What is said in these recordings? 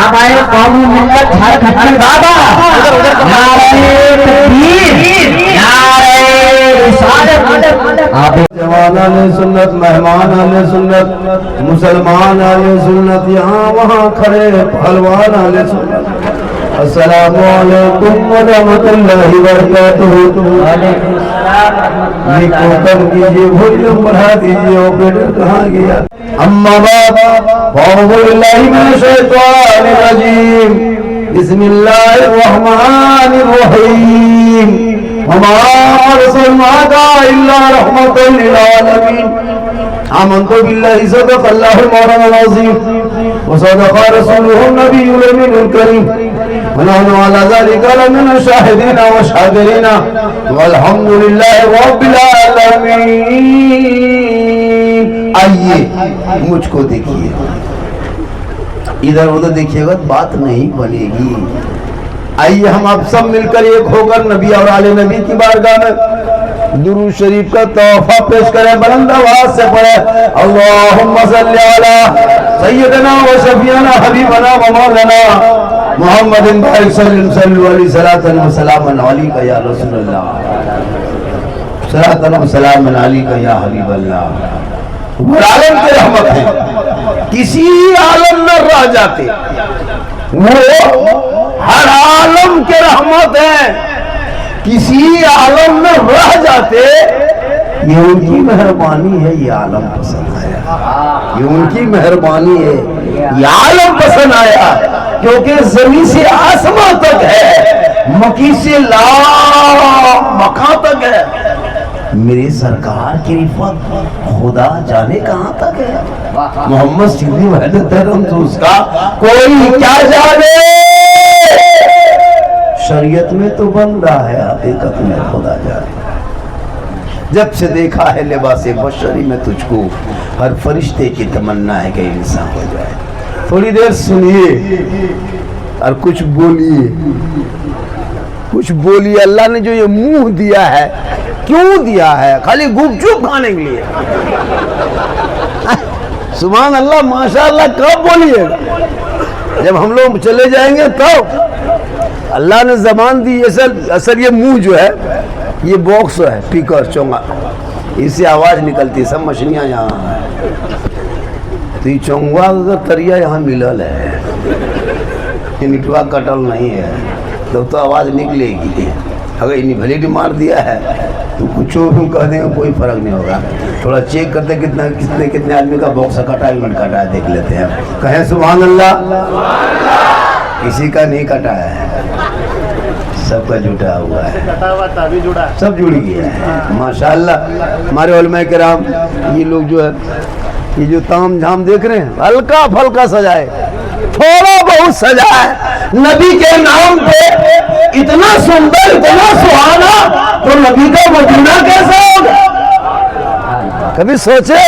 हमारे कौमी मिल्लत झारखंड बाबा जवान आले सुन्नत, मेहमान आले सुन्नत, मुसलमान आले सुन्नत, यहाँ वहाँ खड़े पहलवान आले सुन्नत। अस्सलामु अलैकुम व रहमतुल्लाहि व बरकातुहू। ये कोकम कीजिए, वॉल्यूम बढ़ा दीजिए। ऑपरेटर कहाँ गया? अम्मा बाद अऊज़ु बिल्लाहि मिनश शैतानिर रजीम। बिस्मिल्लाहिर रहमानिर रहीम। वमा अरसलनाका इल्ला रहमतल लिल आलमीन। आमन्तु बिल्लाहि सदक़ल्लाहुल मौलाना अज़ीम व सदक़ रसूलुहुन नबियुल अमीनुल करीम व नहनु अला ज़ालिका लमिन शाहिदीन व शाकिरीन वल्हम्दुलिल्लाहि रब्बिल आलमीन। आइए मुझको देखिए, इधर उधर देखिएगा बात नहीं बनेगी। आइए हम आप सब मिलकर एक होकर नबी और आले नबी की बारगाह में दुरूद शरीफ का तोहफा पेश करें। बुलंद आवाज से पढ़े अल्लाहुम्मा सल्ली अला सय्यदना व शफीना हबीबना व मौलाना मुहम्मदिन सल्लल्लाहु अलैहि सलातन व सलामन अलैका या रसूलल्लाह, सलातन व सलामन अलैका या हबीबल्लाह। वो आलम की रहमत है, किसी आलम में रह जाते, वो हर आलम के रहमत है। किसी आलम में रह जाते, ये उनकी मेहरबानी है। ये आलम पसंद आया, ये उनकी मेहरबानी है। ये आलम पसंद आया क्योंकि जमीन से आसमां तक है, मकी से ला मका तक है। मेरे सरकार की रिफत खुदा जाने कहां तक है। मोहम्मद सिद्दीक वहदत तो उसका कोई क्या जाने। शरीयत में तो बन रहा है, हकीकत में खुदा जाने। जब से देखा है लिबासे बशरी में तुझको, हर फरिश्ते की तमन्ना है कि इंसान हो जाए। थोड़ी देर सुनिए और कुछ बोलिए, कुछ बोलिए। अल्लाह ने जो ये मुंह दिया है, क्यों दिया है? खाली गुपचुप खाने के लिए? सुभान अल्लाह, माशाअल्लाह। कब बोलिएगा? जब हम लोग चले जाएंगे तब। अल्लाह ने जबान दी। असल ये मुंह जो है, ये बॉक्स है, स्पीकर चोंगा, इससे आवाज निकलती है। सब मछलियां यहाँ है, तो ये चोंगा अगर तरिया यहाँ मिलल है, ये निटवा कटल नहीं है, तो आवाज निकलेगी। अगर इन्हीं भले भी मार दिया है तो कुछ भी कह देंगे, कोई फर्क नहीं होगा। थोड़ा चेक करते कितने आदमी का बॉक्स कटा है, देख लेते हैं। कहें सुभान अल्लाह। किसी का नहीं कटा है, सबका जुटा हुआ है, कटा हुआ तभी जुड़ा, सब जुड़ गया है माशाअल्लाह। हमारे उलमा किराम ये लोग जो है, ये जो ताम झाम देख रहे हैं, हल्का फल्का सजाए, थोड़ा बहुत सजाए नबी के नाम पे। इतना सुंदर, इतना सुहाना, तो नबी का मदीना कैसा होगा? कभी सोचे?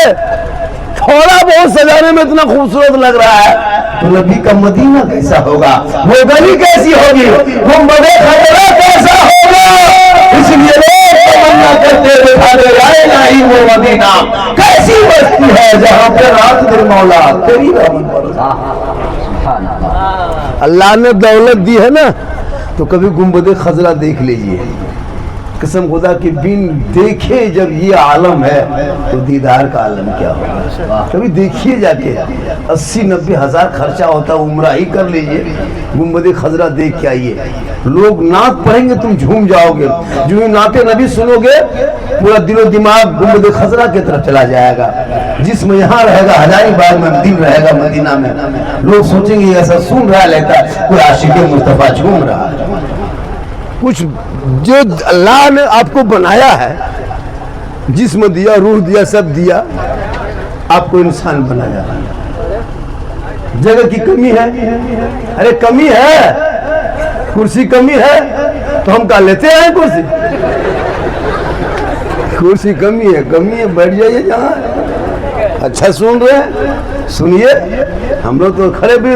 थोड़ा बहुत सजाने में इतना खूबसूरत लग रहा है, तो नबी का मदीना कैसा होगा? वो गली कैसी होगी? वो बड़े खतरा कैसा होगा? इसलिए लोग तमन्ना करते दिखा दे आए नहीं वो मदीना कैसी बस्ती है जहाँ पे रात दिन मौला तेरी रहमत बरसा। अल्लाह ने दौलत दी है ना, तो कभी गुंबद खजरा देख लीजिए। कसम खुदा की बिन देखे जब ये आलम है तो दीदार का आलम क्या होगा? कभी देखिए जाके। 80-90 हजार खर्चा होता, उम्रा ही कर लीजिए, गुंबद खजरा देख के आइए। लोग नात पढ़ेंगे, तुम झूम जाओगे। जो ही नाते नबी सुनोगे, पूरा दिलो दिमाग गुंबद खजरा की तरफ चला जाएगा। जिसमें यहाँ रहेगा, हजारीबाग में दिल रहेगा मदीना में। लोग सोचेंगे ऐसा सुन रहा लेता कोई आशिक मुस्तफा झूम रहा है। कुछ जो अल्लाह ने आपको बनाया है, जिस्म दिया, रूह दिया, सब दिया, आपको इंसान बनाया। जगह की कमी है, अरे कमी है, कुर्सी कमी है, तो हम क्या लेते हैं कुर्सी? कुर्सी कमी है, बैठ जाइए जहाँ। अच्छा सुन रहे हैं, सुनिए। हम लोग तो खड़े भी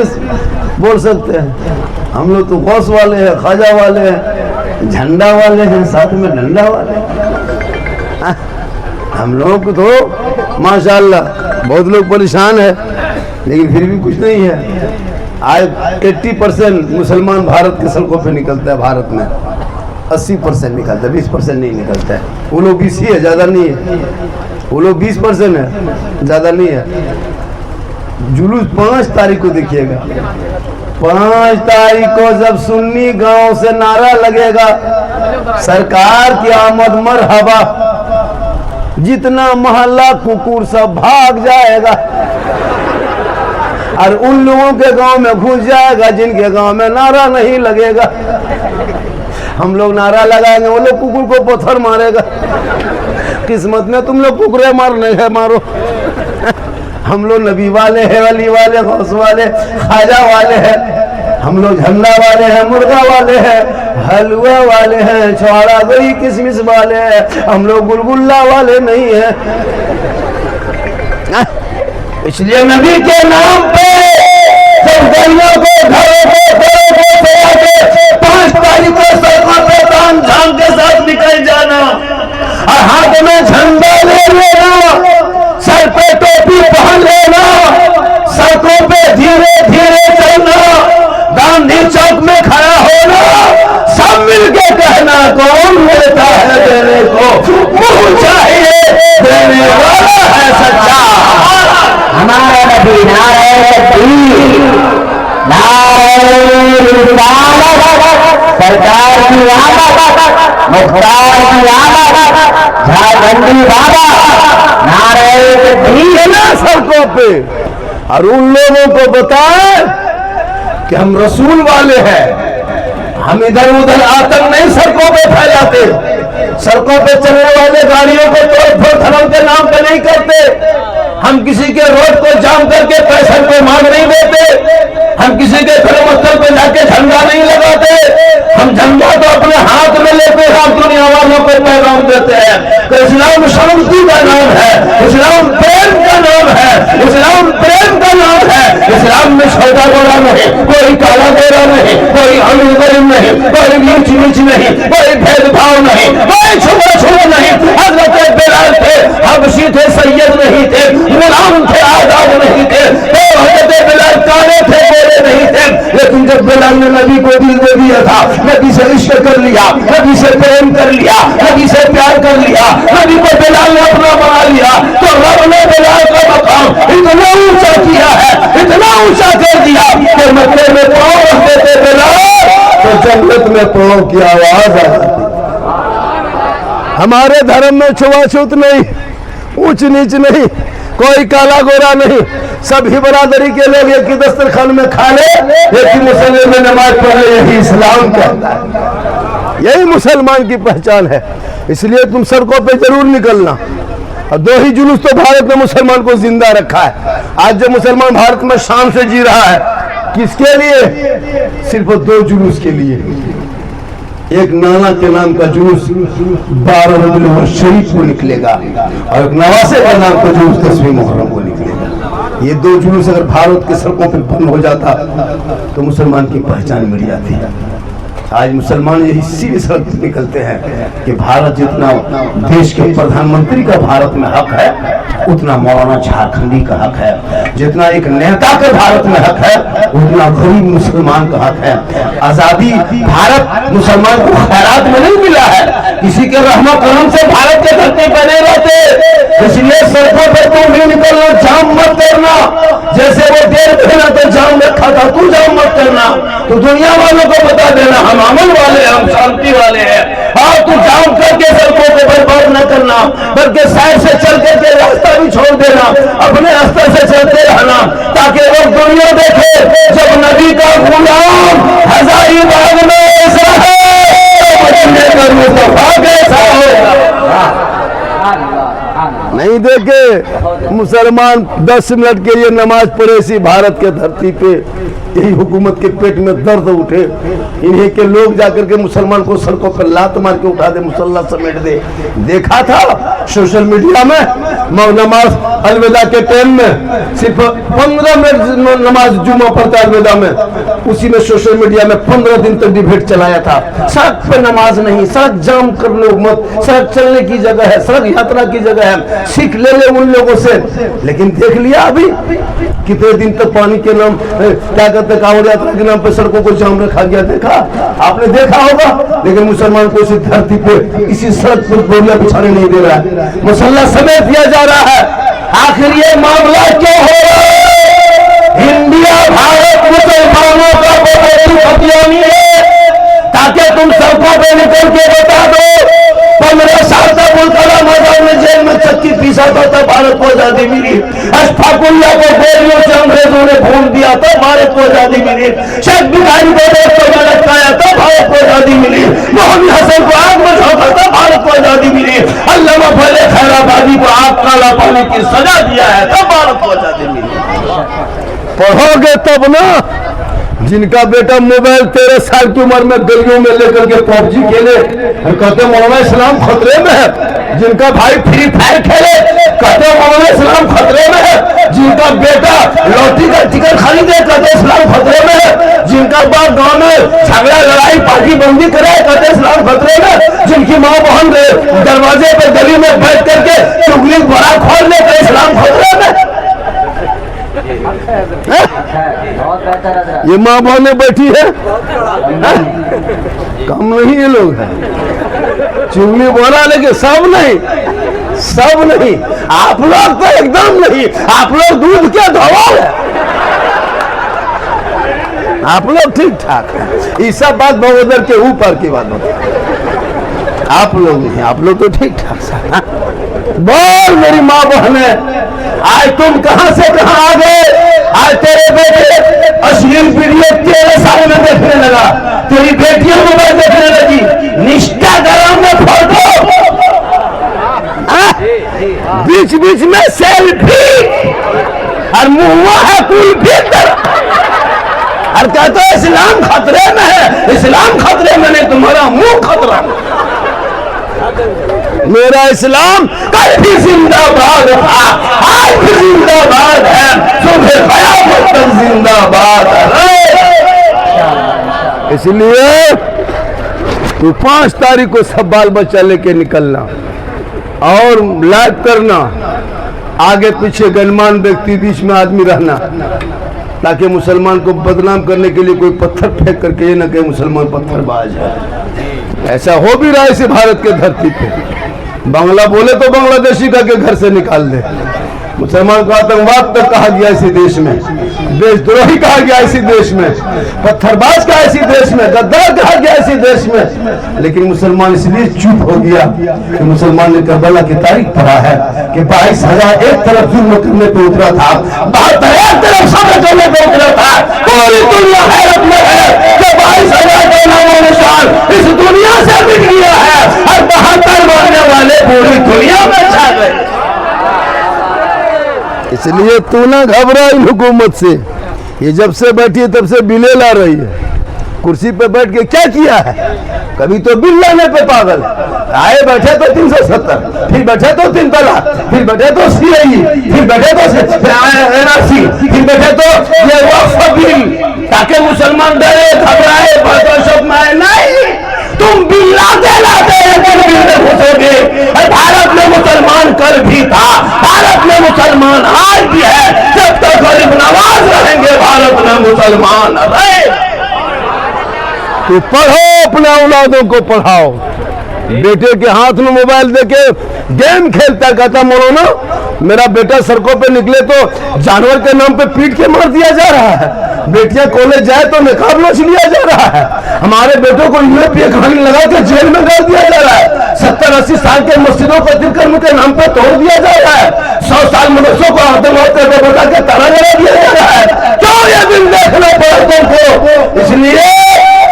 बोल सकते हैं। हम लोग तो गौस वाले हैं, ख्वाजा वाले हैं, झंडा वाले हैं, साथ में डंडा वाले हैं। हम लोग को तो माशाअल्लाह बहुत लोग परेशान है, लेकिन फिर भी कुछ नहीं है। आज 80% मुसलमान भारत के सड़कों पे निकलता है। भारत में 80% निकलता है, 20% नहीं निकलता है। वो लोग 20 ही है, ज़्यादा नहीं है। वो लोग 20% है, ज़्यादा नहीं है। जुलूस 5 तारीख को देखिएगा। 5 तारीख को जब सुन्नी गांव से नारा लगेगा, सरकार की आमद मरहबा, जितना मोहल्ला कुकुर सब भाग जाएगा और उन लोगों के गांव में घुस जाएगा जिनके गांव में नारा नहीं लगेगा। हम लोग नारा लगाएंगे, वो लोग कुकुर को पत्थर मारेगा। किस्मत में तुम लोग कुकुरे मारने है, मारो। हम लोग नबी वाले हैं, वली वाले, गौस वाले, ख्वाजा वाले हैं। हम लोग झंडा वाले हैं, मुर्गा वाले हैं, हलवा वाले हैं, छुआड़ा दही किशमिश वाले हैं। हम लोग गुलगुल्ला वाले नहीं हैं। इसलिए नबी के नाम पे सब गलियों को, घरों को 5 तारीख को सड़कों पे ताम झाम के साथ निकल जाना और हाथ में झंडा ले लेना, सर पे टोपी पहन लेना, सड़कों पे धीरे धीरे चलना, गांधी चौक में खड़ा होना, सब मिलके कहना कौन मिलता है देने को, मुंह चाहिए देने वाला है सच्चा। हमारा नबी नारे तकबीर, नारे रिसालत, सरकार की आमद, मुख्तार की आमद, झारखंडी बाबा, नारे तकबीर। ना सड़कों पे और उन लोगों को बताएं कि हम रसूल वाले हैं। हम इधर उधर आतंक नहीं सड़कों पे फैलाते। सड़कों पे चलने वाले गाड़ियों को तोड़-फोड़ धर्म के नाम पे नहीं करते। हम किसी के रोड को जाम करके पैसे को मांग नहीं देते। हम किसी के धर्म स्थल पे जाके झंडा नहीं लगाते। हम झंडा तो अपने हाथ में लेते हैं, दुनिया वालों को पैगाम देते हैं कि इस्लाम शांति का नाम है, इस्लाम प्रेम का नाम है, इस्लाम प्रेम का नाम है। इस्लाम में सौदा गोरा नहीं, कोई काला गोरा नहीं, कोई अमीर गरीब नहीं, कोई नीच नीच नहीं, कोई भेदभाव नहीं, कोई छुआ छुआ नहीं। हजरत बिलाल थे, हबशी थे, सैयद नहीं थे, गुलाम थे, आजाद नहीं थे। तो हजरत बिलाल काले थे, गोरे नहीं थे, लेकिन जब बिलाल ने नबी को दिल दे दिया था, नबी से इश्क कर लिया, नबी से प्रेम कर लिया, नबी से प्यार कर लिया, नबी को बिलाल ने अपना बना लिया, तो रब ने बिलाल का मकाम इतना ऊंचा किया है, इतना ऊंचा कर दिया कि मक्के में पाँव रखते थे बिलाल तो जन्नत में पाँव की आवाज आ जाती। हमारे धर्म में छुआछूत नहीं, ऊंच नीच नहीं, कोई काला गोरा नहीं, सभी बरादरी के लोग एक ही दस्तरखान में खा ले, एक ही मुसल्ले में नमाज पढ़ ले। यही इस्लाम कहता है, यही मुसलमान की पहचान है। इसलिए तुम सड़कों पे जरूर निकलना। और 2 ही जुलूस तो भारत ने मुसलमान को जिंदा रखा है। आज जो मुसलमान भारत में शान से जी रहा है, किसके लिए? सिर्फ 2 जुलूस के लिए। एक नाना के नाम का जुलूस 12 रबीउल शरीफ को निकलेगा और एक नवासे का नाम का जुलूस 10वीं मुहर्रम को निकलेगा। ये 2 जुलूस अगर भारत के सड़कों पर बंद हो जाता तो मुसलमान की पहचान मिट जाती है। आज मुसलमान यही इसीलिए सड़क पर निकलते हैं कि भारत जितना देश के प्रधानमंत्री का भारत में हक है, उतना मौलाना झारखंडी का हक है। जितना एक नेता का भारत में हक है, उतना गरीब मुसलमान का हक है। आजादी भारत मुसलमान को खैरात में नहीं मिला है, किसी के रहमत करम से भारत के धरती पर नहीं रहते। इसलिए सड़कों पर तुम भी निकलना, जाम मत करना। जैसे वो देर पहना तो जाम रखा था, तू जाम मत करना। तो दुनिया वालों को बता देना हम अमन वाले हैं, हम शांति वाले हैं। और तू जाम करके सड़कों को बर्बाद न करना, बल्कि साइड से चल करके रास्ता भी छोड़ देना, अपने रास्ते से चलते रहना, ताकि वो दुनिया देखे जब नबी का गुलाम हजारीबाग में ऐसा है तो मदीने का मुस्तफा कैसा होगा। नहीं देखे मुसलमान 10 मिनट के लिए नमाज पढ़े इसी भारत के धरती पे, यही हुकूमत के पेट में दर्द उठे, इन्हीं के लोग जाकर के मुसलमान को सड़कों पर लात मार के उठा दे, मुसल्ला समेट दे। देखा था सोशल मीडिया में नमाज अलविदा के टाइम में सिर्फ 15 मिनट नमाज जुम्मा पढ़ता अलविदा में, उसी में सोशल मीडिया में 15 दिन तक डिबेट चलाया था। सड़क पर नमाज नहीं, सड़क जाम कर लो मत, सड़क चलने की जगह है, सड़क यात्रा की जगह है, सीख ले उन लोगों से। लेकिन देख लिया अभी कितने दिन तक पानी के नाम क्या कहते कांवड़ यात्रा के नाम पे सड़कों को जाम रखा गया, देखा आपने देखा होगा। लेकिन मुसलमान को इस धरती पे किसी सड़क पर बोरिया बिछाने नहीं दे रहा है, मुसल्ला समेत दिया जा रहा है। आखिर ये मामला क्यों हो रहा है? इंडिया भारत मुसलमानों का बहुत अभियानी है, ताकि तुम सड़कों पे निकल के बता दो 15 साल तक मुल्कला मैदान में जेल में चक्की पीसा था तब भारत को आजादी मिली। अशफाकुल्ला को गोलियों से अंग्रेजों ने भून दिया था, भारत को आजादी मिली। शेख भिखारी को दोस्तों में लटकाया था, भारत को आजादी मिली। मोहम्मद हसन को आग में झोंका था, भारत को आजादी मिली। अल्लामा फजल खैराबादी को आग काला पानी की सजा दिया है, तब भारत को आजादी मिली। पढ़ोगे तब ना। जिनका बेटा मोबाइल 13 साल की उम्र में गलियों में लेकर के पबजी खेले और कहते मौलाना इस्लाम खतरे में है। जिनका भाई फ्री फायर खेले कहते मौलाना इस्लाम खतरे में है। जिनका बेटा लॉटरी का टिकट खरीदे कहते इस्लाम खतरे में है। जिनका बाप गांव में झगड़ा लड़ाई पार्टी बंदी करे कहते इस्लाम खतरे में। जिनकी माँ बहन दरवाजे पे गली में बैठ करके चुगली बड़ा खोल ले तो इस्लाम खतरे में। ये माँ बहने बैठी है, कम नहीं ये लोग है। चुगली बोला लेकिन सब नहीं, सब नहीं। आप लोग तो एकदम नहीं, आप लोग दूध के धोवल है, आप लोग ठीक ठाक है। ये सब बात बगोदर के ऊपर की बात होती है, आप लोग नहीं, आप लोग तो ठीक ठाक सा। बोल मेरी माँ बहने, आज तुम कहां से कहां आ गए? आज तेरे बेटे अश्लील वीडियो 13 साल में देखने लगा, तेरी बेटियां मोबाइल देखने लगी, इंस्टाग्राम में फोटो, बीच बीच में सेल्फी और मुंह है कुल्फी और कहते हो इस्लाम खतरे में है। इस्लाम खतरे में नहीं, तुम्हारा मुंह खतरा में। मेरा इस्लाम कल भी जिंदाबाद था, आज भी जिंदाबाद है, सुबह क़यामत तक जिंदाबाद है। इसलिए तू 5 तारीख को सब बाल बच्चा लेके निकलना और लाइव करना, आगे पीछे गणमान्य व्यक्ति बीच में आदमी रहना, ताकि मुसलमान को बदनाम करने के लिए कोई पत्थर फेंक करके ये न कहे मुसलमान पत्थरबाज है। ऐसा हो भी रहा है इसी भारत के धरती पे। बांग्ला बोले तो बांग्लादेशी का के घर से निकाल दे। मुसलमान को आतंकवाद तक कहा गया इसी देश में, देशद्रोही कहा गया इसी देश में, पत्थरबाज कहा इसी देश में, गद्दार कहा गया इसी देश में। लेकिन मुसलमान इसलिए चुप हो गया कि मुसलमान ने करबला की तारीख पढ़ा है कि 22,000 एक तरफ जुल्म करने पे उतरा था, 72 एक तरफ सब्र करने पे उतरा था। पूरी दुनिया हैरत में है कि 22,000 का नामो निशान इस दुनिया से मिट गया है और 72 मारने वाले पूरी दुनिया में छा गए। इसलिए तू ना घबरा इन हुकूमत से। ये जब से बैठी है तब से बिले ला रही है, कुर्सी पे बैठ के क्या किया है? कभी तो बिल लाने पे पागल, आए बैठे तो 370, फिर बैठे तो 3 तलाक, फिर बैठे तो CAE, फिर बैठे तो NRC, फिर बैठे तो ये वक्फ बिल, ताकि मुसलमान डरे घबराए बर्दाश्त में आए। नहीं, तुम बिल लाते लाते बिल में घुसोगे। भारत में मुसलमान कल भी था, भारत में मुसलमान आज भी है, जब तक गरीब नवाज रहेंगे भारत में मुसलमान रहे। तो पढ़ो, अपने औलादों को पढ़ाओ। बेटे के हाथ में मोबाइल देके गेम खेलता, कहता मौलाना मेरा बेटा सड़कों पे निकले तो जानवर के नाम पे पीट के मार दिया जा रहा है, बेटियां कॉलेज जाए तो निकाब नोच लिया जा रहा है, हमारे बेटों को यूएपीए कहानी लगा के जेल में डाल दिया जा रहा है, 70-80 साल के मस्जिदों को तिरकर्म के नाम पे तोड़ दिया जा रहा है, 100 साल मनुष्यों को आतंकवाद करके बता के ताला लगा दिया जा रहा है। क्यों ये दिन देखना पड़ा तुमको? इसलिए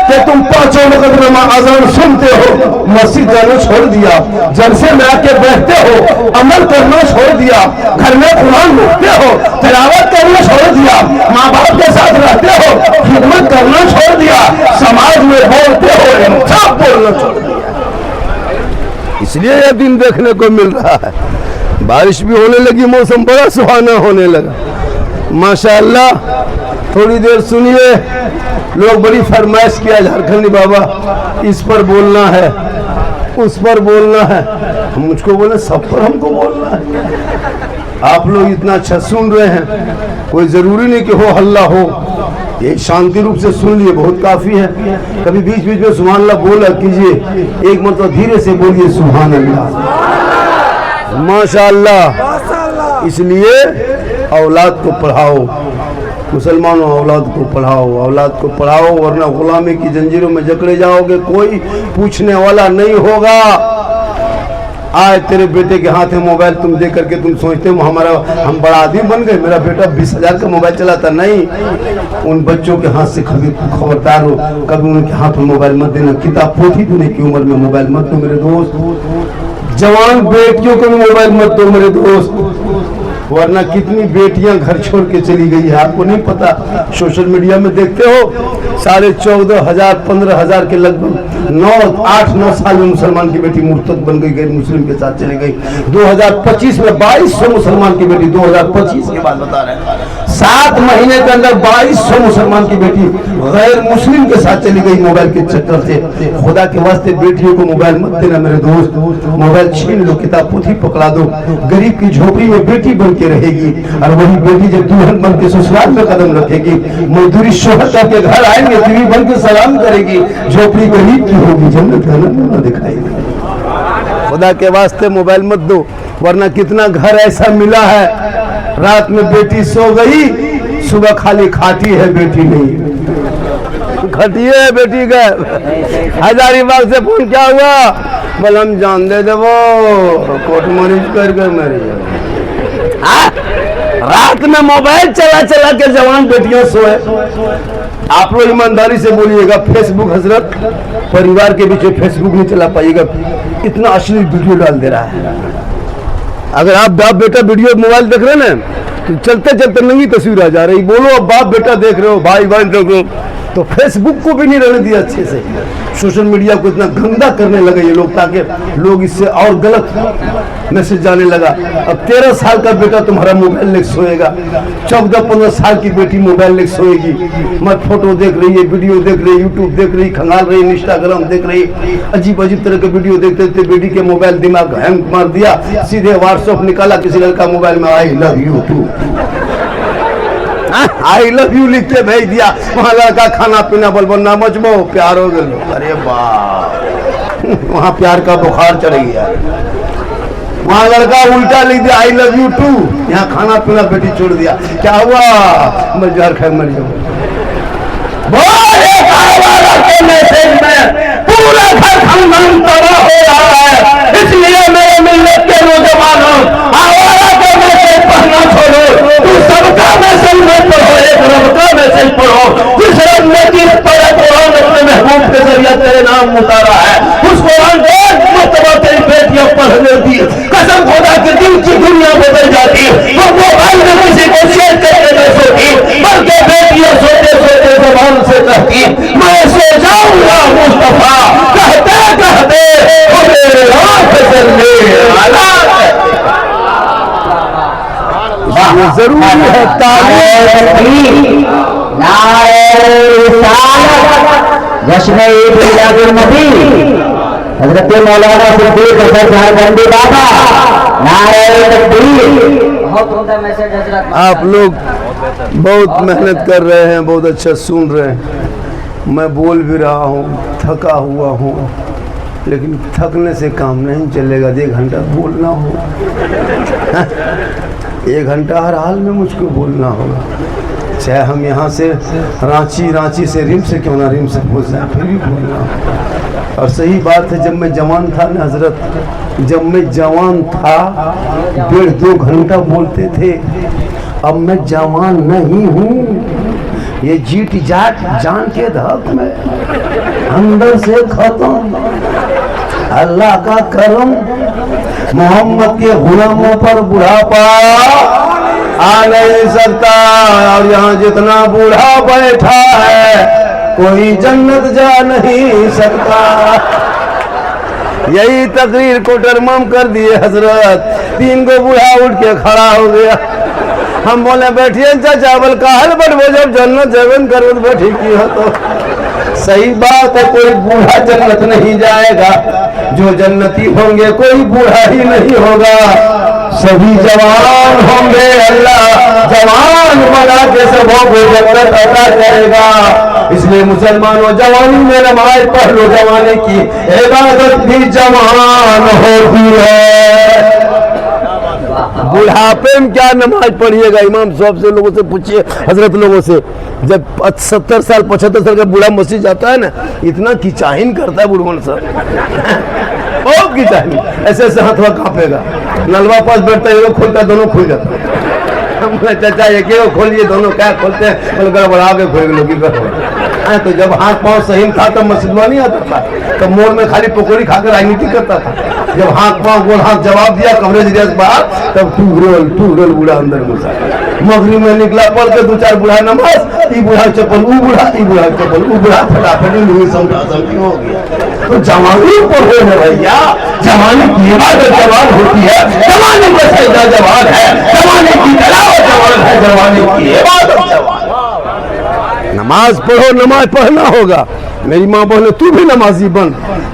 कि तुम 5 वक्त नमाज अज़ान सुनते हो, मस्जिद जाना छोड़ दिया, जलसे में आके बैठते हो, अमल करना छोड़ दिया, घर में कुरान पढ़ते हो, तिलावत करना छोड़ दिया, माँ बाप के साथ रहते हो, खिदमत करना छोड़ दिया, समाज में बोलते हो, इंसाफ बोलना छोड़ दिया। इसलिए यह दिन देखने को मिल रहा है। बारिश भी होने लगी, मौसम बड़ा सुहाना होने लगा माशाअल्लाह। थोड़ी देर सुनिए, लोग बड़ी फरमाइश किया झारखंडी बाबा इस पर बोलना है, उस पर बोलना है। हम मुझको बोले सब पर हमको बोलना होता है। आप लोग इतना अच्छा सुन रहे हैं, कोई जरूरी नहीं कि हो हल्ला हो, ये शांति रूप से सुन लिए बहुत काफी है। कभी बीच बीच में सुभान अल्लाह बोला कीजिए, एक मतलब धीरे से बोलिए सुभान अल्लाह, माशाअल्लाह। इसलिए औलाद को पढ़ाओ, मुसलमानों औलाद को पढ़ाओ, औलाद को पढ़ाओ, वरना गुलामी की जंजीरों में जकड़े जाओगे, कोई पूछने वाला नहीं होगा। आए तेरे बेटे के हाथ में मोबाइल तुम दे करके तुम सोचते हो हम बड़ा आदमी बन गए, मेरा बेटा 20,000 का मोबाइल चलाता, नहीं। उन बच्चों के हाथ से कभी खबरदार हो, कभी उनके हाथ में मोबाइल मत देना। किताब पोथी देने की उम्र में मोबाइल मत दो मेरे दोस्त। जवान बेटियों को भी मोबाइल मत दो मेरे दोस्त, वरना कितनी बेटियां घर छोड़ के चली गई है आपको नहीं पता। सोशल मीडिया में देखते हो 14,500 15,000 के लगभग 8-9 साल में मुसलमान की बेटी मुर्तद बन गई, गैर मुस्लिम के साथ चली गई। 2025 में 2200 मुसलमान की बेटी, 2025 के बाद बता रहे हैं 7 महीने के अंदर 2200 मुसलमान की बेटी गैर मुस्लिम के साथ चली गई मोबाइल के चक्कर से। खुदा के वास्ते बेटियों को मोबाइल मत देना मेरे दोस्त, मोबाइल छीन लो, किताब पोथी पकड़ा दो। गरीब की झोपड़ी में बेटी बन के रहेगी, और वही बेटी जब दुल्हन बन के ससुराल में कदम रखेगी, मजदूरी शोहर करके घर आएंगे, बीवी बन के सलाम करेगी, झोपड़ी गरीब की होगी, जन्नत का नजारा दिखाई देगा। खुदा के वास्ते मोबाइल मत दो, वरना कितना घर ऐसा मिला है रात में बेटी सो गई, सुबह खाली खाती है बेटी नहीं, खटिए है बेटी का। हजारीबाग से फोन क्या हुआ, बोल हम जान दे दे वो कोर्ट मैरिज कर मेरी। रात में मोबाइल चला चला के जवान बेटियां सोए। आप लोग ईमानदारी से बोलिएगा, फेसबुक हजरत परिवार के बीच में फेसबुक नहीं चला पाइएगा, इतना अश्लील वीडियो डाल दे रहा है। अगर आप बाप बेटा वीडियो मोबाइल देख रहे हैं ना, तो चलते चलते नंगी तस्वीर आ जा रही, बोलो अब बाप बेटा देख रहे हो, भाई बहन देख रहे हो, तो फेसबुक को भी नहीं रहने दिया अच्छे से। सोशल मीडिया को इतना गंदा करने लगे ये लोग, ताकि लोग इससे और गलत मैसेज जाने लगा। अब 13 साल का बेटा तुम्हारा मोबाइल लेके सोएगा, 14-15 साल की बेटी मोबाइल लेके सोएगी, मत फोटो देख रही है, वीडियो देख रही है, यूट्यूब देख रही, खंगाल रही, इंस्टाग्राम देख रही, अजीब अजीब तरह के वीडियो देखते थे। बेटी के मोबाइल दिमाग हैंग मार दिया, सीधे व्हाट्सएप निकाला किसी लड़का मोबाइल में, I love you too, I love you लिख के भेज दिया। वहाँ लड़का खाना पीना बोल बोल ना मचबो प्यार हो गया। अरे बाप, वहाँ प्यार का बुखार चढ़ गया। वहाँ लड़का उल्टा लिख दिया आई लव यू टू, यहाँ खाना पीना बेटी छोड़ दिया। क्या हुआ, मर जहर खाए मर जाओ। मैसेज में पूरा घर खानदान तबाह हो रहा है, इसलिए मेरे मिल्लत के नौजवानों आवारा का मैसेज पढ़ना छोड़ो, तू सबका मैसेज मत पढ़ो, एक रब का मैसेज पढ़ो। जिस रब ने जिस पर कुरान अपने महबूब के जरिए तेरे नाम उतारा है, उस कुरान को मरतबा तेरी बेटियां पढ़ने दी, कसम खुदा के दिल की दुनिया बदल जाती। वो मोबाइल में किसी को शेयर करके नहीं सोती, बल्कि बेटियां सोते सोते जबान से कहती मैं सो जाऊंगा मुस्तफा, कहते कहते जरूरी है तालीम। हजरत मौलाना सिद्दीक हसन झारखंडी बाबा, नारे तकबीर। बहुत उम्दा मैसेज हजरत। आप लोग बहुत मेहनत कर रहे हैं, बहुत अच्छा सुन रहे हैं। मैं बोल भी रहा हूँ, थका हुआ हूँ, लेकिन थकने से काम नहीं चलेगा। 1 घंटा बोलना हो, 1 घंटा हर हाल में मुझको बोलना होगा, चाहे हम यहाँ से रांची से रिम से क्यों ना रिम से बोल जाए, फिर भी बोलना होगा। और सही बात है, जब मैं जवान था ना हजरत, जब मैं जवान था 1.5-2 घंटा बोलते थे। अब मैं जवान नहीं हूँ, ये जीत जाट जान के धक में अंदर से खत्म। अल्लाह का करम, मोहम्मद के गुलामों पर बुढ़ापा आ नहीं सकता। और यहाँ जितना बूढ़ा बैठा है, कोई जन्नत जा नहीं सकता। यही तकरीर को टरमाम कर दिए हजरत। 3 गो बूढ़ा उठ के खड़ा हो गया। हम बोले बैठिए चावल का हल बढ़ो, जब जन्नत जगन करो बैठी की हो तो। सही बात है, कोई बूढ़ा जन्नत नहीं जाएगा, जो जन्नती होंगे कोई बूढ़ा ही नहीं होगा। सभी जवान होंगे, अल्लाह जवान बना के सबों को जन्नत अता करेगा। इसलिए मुसलमानों, जवानी में नमाज पढ़ लो, जवानी की इबादत भी जवान होती है। बुढ़ापे में क्या नमाज पढ़िएगा? इमाम साहब से लोगों से पूछिए, हजरत लोगों से, जब 70 साल 75 साल का बूढ़ा मस्जिद जाता है ना, इतना किचाहिन करता है बुढ़वन साहब, बहुत किचाहिन, ऐसे ऐसे हाथ वहाँ कांपेगा। नलवा पास बैठता है, खोलता है, दोनों खुल जाता है। चाचा एक खोलिए, दोनों क्या खोलते हैं, बोले गड़बड़ा के खोल लोग। तो जब हाथ पाँव सही था तब मस्जिदवा नहीं आता था, तब मोड़ में खाली पकौड़ी खाकर राजनीति करता था। जब हाथ पाँव गोल हाथ जवाब दिया कमरे से बाहर, तब टूगरल बूढ़ा अंदर घुसा। मगरिब में निकला, पढ़ के 2-4 बूढ़ा नमाज, ई बूढ़ा चप्पल ऊ बूढ़ा, ई बूढ़ा चप्पल ऊ बूढ़ा, फटाफट समझी हो गया। तो जवानी पढ़ो है भैया, जवानी की इबादत जवान होती है, जवानी का सजदा जवान है, जवानी की तलावत जवान है, जवानी की इबादत जवान। नमाज पढ़ो, नमाज पढ़ना होगा। मेरी माँ बोले तू भी नमाजी बन,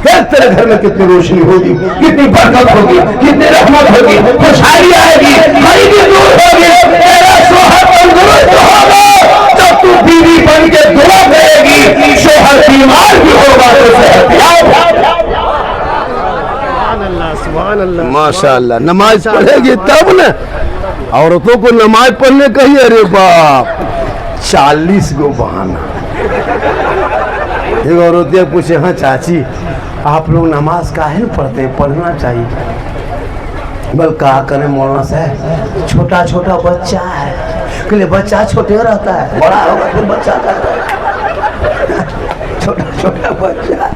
तेरे घर में कितनी रोशनी होगी, कितनी बरकत होगी, कितनी रहमत होगी, खुशहाली आएगी, गरीबी दूर होगी, तेरा शोहर तंदुरुस्त होगा। जब तू बीवी बन के दुआ करेगी, शोहर बीमार भी होगा तो सेहतयाब। माशाअल्लाह, नमाज पढ़ेगी तब न। औरतों को नमाज पढ़ने कही, अरे बाप 40 गो बहाना। एक औरत पूछे, हाँ चाची आप लोग नमाज काहे न पढ़ते हैं? पढ़ना चाहिए। बल कहा करें मौलाना साहब, छोटा छोटा बच्चा है, के लिए बच्चा छोटे रहता है, बड़ा होगा फिर बच्चा करता है। छोटा छोटा बच्चा,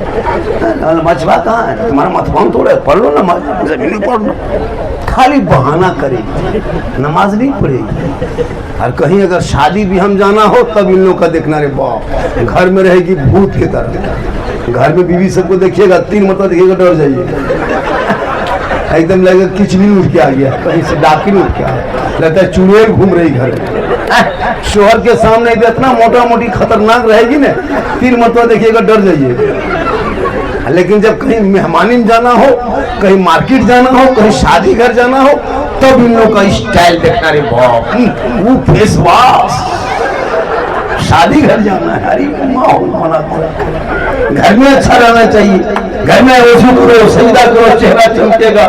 मछवा कहाँ है तुम्हारा? मतवान थोड़ा पढ़ लो नमाज, नहीं पढ़ लो, खाली बहाना करेगी, नमाज नहीं पढ़ेगी। और कहीं अगर शादी भी हम जाना हो तब इन लोग का देखना, रे बाप घर में रहेगी भूत की तरह। घर में बीवी सबको देखिएगा, 3 मरतबा देखिएगा, डर जाइए, एकदम लगेगा किचनी उठ के आ गया, कहीं से डाकिन उठ के आ गया, लगता है चुड़ैल घूम रही घर में। शोहर के सामने इतना मोटा मोटी खतरनाक रहेगी ना, 3 मरतबा देखिएगा, डर जाइए। लेकिन जब कहीं मेहमानी में जाना हो, कहीं मार्केट जाना हो, कहीं शादी घर जाना हो, तब इन लोगों का स्टाइल देखना, रे बाप वो फेस वॉश। शादी घर जाना है, अरे माहौल बना, घर में अच्छा रहना चाहिए, घर में वजू करो, सजदा करो, चेहरा चमकेगा,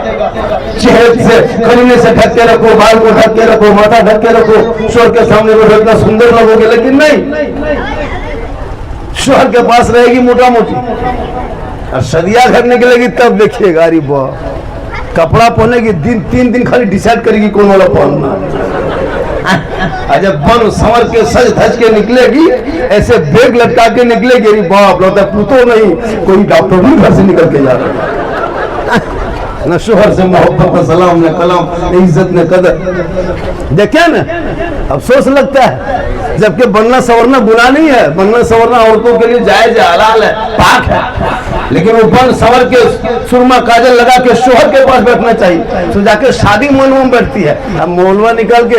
चेहरे से करीने से ढक के रखो, बाल को ढक के रखो, माथा ढक के रखो, शोहर के सामने वो इतना सुंदर लगोगे। लेकिन नहीं, शोहर के पास रहेगी मोटा मोटी, और सदिया घर निकलेगी तब देखिएगा, अरे वाह कपड़ा पहने की 3 दिन खाली डिसाइड करेगी कौन वाला पहनना। जब बन संवर के सज धज के निकलेगी, ऐसे बैग लटका के निकलेगी, अरे बाप लगता है पूतो नहीं, कोई डॉक्टर नहीं घर से निकल के जा रहा। न शोहर से मोहब्बत, न सलाम, न कलाम, न इज्जत, न कदर। देखे न अफसोस लगता है, जबकि बनना संवरना बुरा नहीं है, बनना संवरना औरतों के लिए जायज है, हलाल है, पाक है। लेकिन वो बन संवर के सुरमा काजल लगा के शोहर के पास बैठना चाहिए, तो जाके शादी मोहल्ला में बैठती है। अब मोहल्ला निकाल के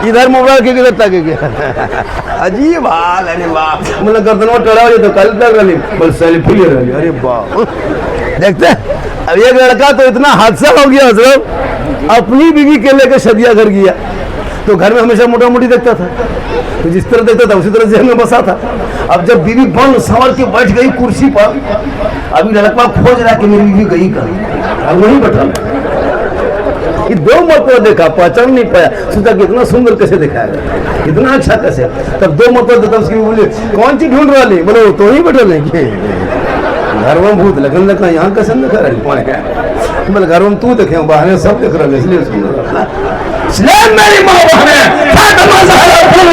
इधर मोबाइल के किधर तक गया, अजीब हाल। अरे वाह, मतलब गर्दनवा टड़ा हो तो कल तक रही, बस सेल्फी ले रही, अरे वाह। देखते अब एक लड़का तो इतना हादसा हो गया हजरत, अपनी बीवी के लेकर सदिया घर गया, तो घर में हमेशा मोटा मोटी देखता था, तो जिस तरह देखता था उसी तरह जहन में बसा था। अब जब बीवी बन संवर के बैठ गई कुर्सी पर, अभी लड़का खोज रहा कि मेरी बीवी गई कहाँ, अब वहीं बैठा। 2 मरतबा देखा, पहचान नहीं पाया, सोचा कि इतना सुंदर कैसे दिखाएगा, इतना अच्छा कैसे। तब 2 मरतबा देखा, उसकी बोले कौन चीज ढूंढ रहा ली, बोले वो तो ही बैठल है घर में भूत, लेकिन देखा यहाँ कैसे दिखा रही, कौन है? बोले घर में तू देखे, बाहर सब देख रहा है, इसलिए मेरी माँ बहने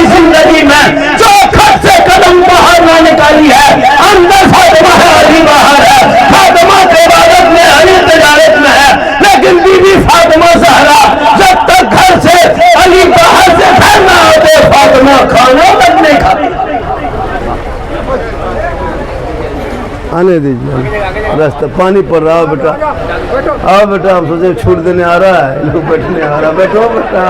जिंदगी में जो खत से कदम बाहर ना निकाली है, अंदर फातिमा है, अली बाहर है। फातिमा इबादत में, अली तजारत में है, लेकिन बीबी फातिमा ज़हरा जब तक घर से अली बाहर से घर ना आते, फातिमा खाना तक नहीं खाती। आने दीजिए, रास्ता पानी पड़ रहा है बेटा, आओ बेटा, हम सोचे छूट देने आ रहा है, लोग बैठने आ रहा है, बैठो बेटा,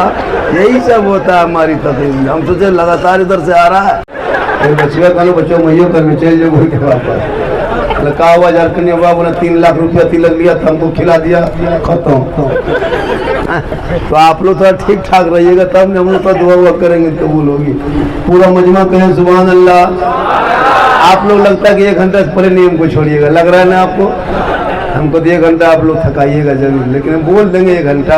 यही सब होता है हमारी तकलीफ। हम सोचे लगातार इधर से आ रहा है, बच्चिया का बच्चों मैयो करने चल जो के वापस कहा हुआ झारखंड बाबू ने 3 लाख रुपया तिलक लिया था, हमको खिला दिया, खत्म। तो आप लोग थोड़ा ठीक ठाक रहिएगा, तब हम लोग दुआ हुआ करेंगे, कबूल होगी। पूरा मजमा कहें सुभान अल्लाह। आप लोग लगता है कि 1 घंटा से पहले नियम को छोड़िएगा, लग रहा है ना आपको? हमको तो 1 घंटा आप लोग थकाइएगा जरूर, लेकिन हम बोल देंगे 1 घंटा।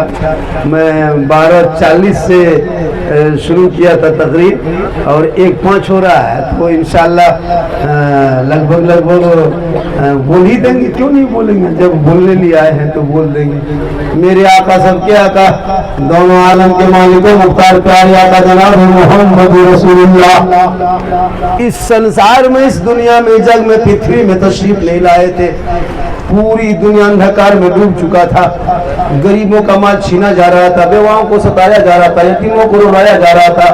मैं 12:40 से शुरू किया था तकरीर और 1:05 हो रहा है, तो इंशाल्लाह लगभग बोल ही देंगे, क्यों नहीं बोलेंगे? जब बोलने लिए आए हैं तो बोल देंगे। मेरे आका सबके आका, दोनों आलम के मालिकों मुख्तार प्यारे आका जनाब मोहम्मद रसूलुल्लाह इस संसार में, इस दुनिया में, जग में, पृथ्वी में तशरीफ नहीं लाए थे। पूरी दुनिया अंधकार में डूब चुका था, गरीबों का माल छीना जा रहा था, बेवाओं को सताया जा रहा था, यतीमों को रुलाया जा रहा था,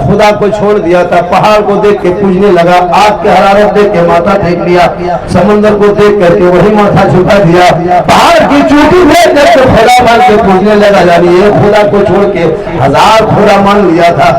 खुदा को छोड़ दिया था। पहाड़ को देख के पूजने लगा, आग के हरारत देख के माथा टेक लिया, समंदर को देख करके वही माथा झुका दिया, पहाड़ की चोटी देख करके खुदा मान के पूजने लगा। जानी ये खुदा को छोड़ के 1000 खुदा मान लिया था।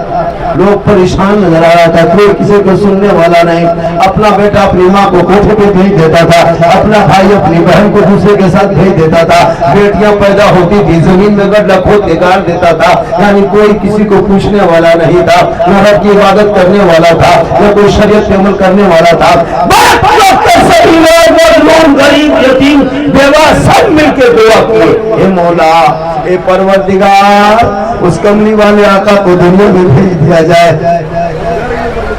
लोग परेशान नजर आ रहा था, कोई किसी को सुनने वाला नहीं। अपना बेटा अपनी माँ को कोठे पे भेज देता था, अपना भाई अपनी बहन को दूसरे के साथ भेज देता था, बेटियां पैदा होती थी जमीन में गड्ढा खोद के गाड़ देता था। यानी कोई किसी को पूछने वाला नहीं था, न रब की इबादत करने वाला था, न कोई शरीयत पे अमल करने वाला था। सभी लोग गरीब यतीम बेवा सब मिलकर दुआ किए, हे मौला, ए परवरदिगार, उस कमली वाले आका को दुनिया में भेज दिया जाए,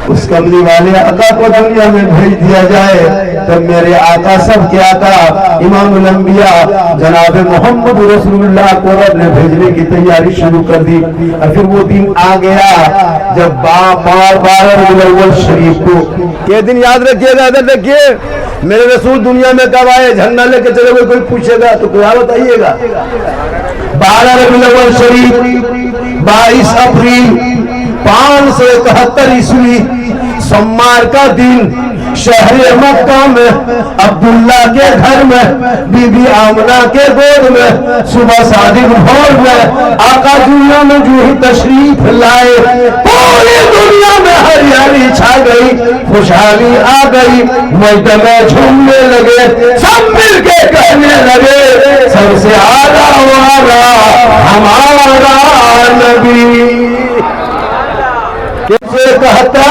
उस कमली वाले आका को दुनिया में भेज दिया जाए। तब मेरे आका सब के आका इमामुल अंबिया जनाब मोहम्मद रसूलुल्लाह को रब ने भेजने की तैयारी शुरू कर दी। और फिर वो दिन आ गया जब बार रबीउल अव्वल शरीफ को, ये दिन याद रखिएगा, इधर देखिए, मेरे रसूल दुनिया में कब आए? झंडा लेके चले हुए, कोई पूछेगा तो क्या बताइएगा? 12 रबीउल अव्वल शरीफ 22 अप्रैल 571 ईस्वी सोमवार का दिन शहर मक्का में अब्दुल्ला के घर में बीबी आमना के गोद में सुबह सादिक भोर में आका दुनिया में जो ही तशरीफ लाए, पूरी दुनिया में हरियाली छा गई, खुशहाली आ गई, मैदान में झूमने लगे, सब मिलके कहने लगे, सबसे आला वाला हमारा नबी। कैसे कहता?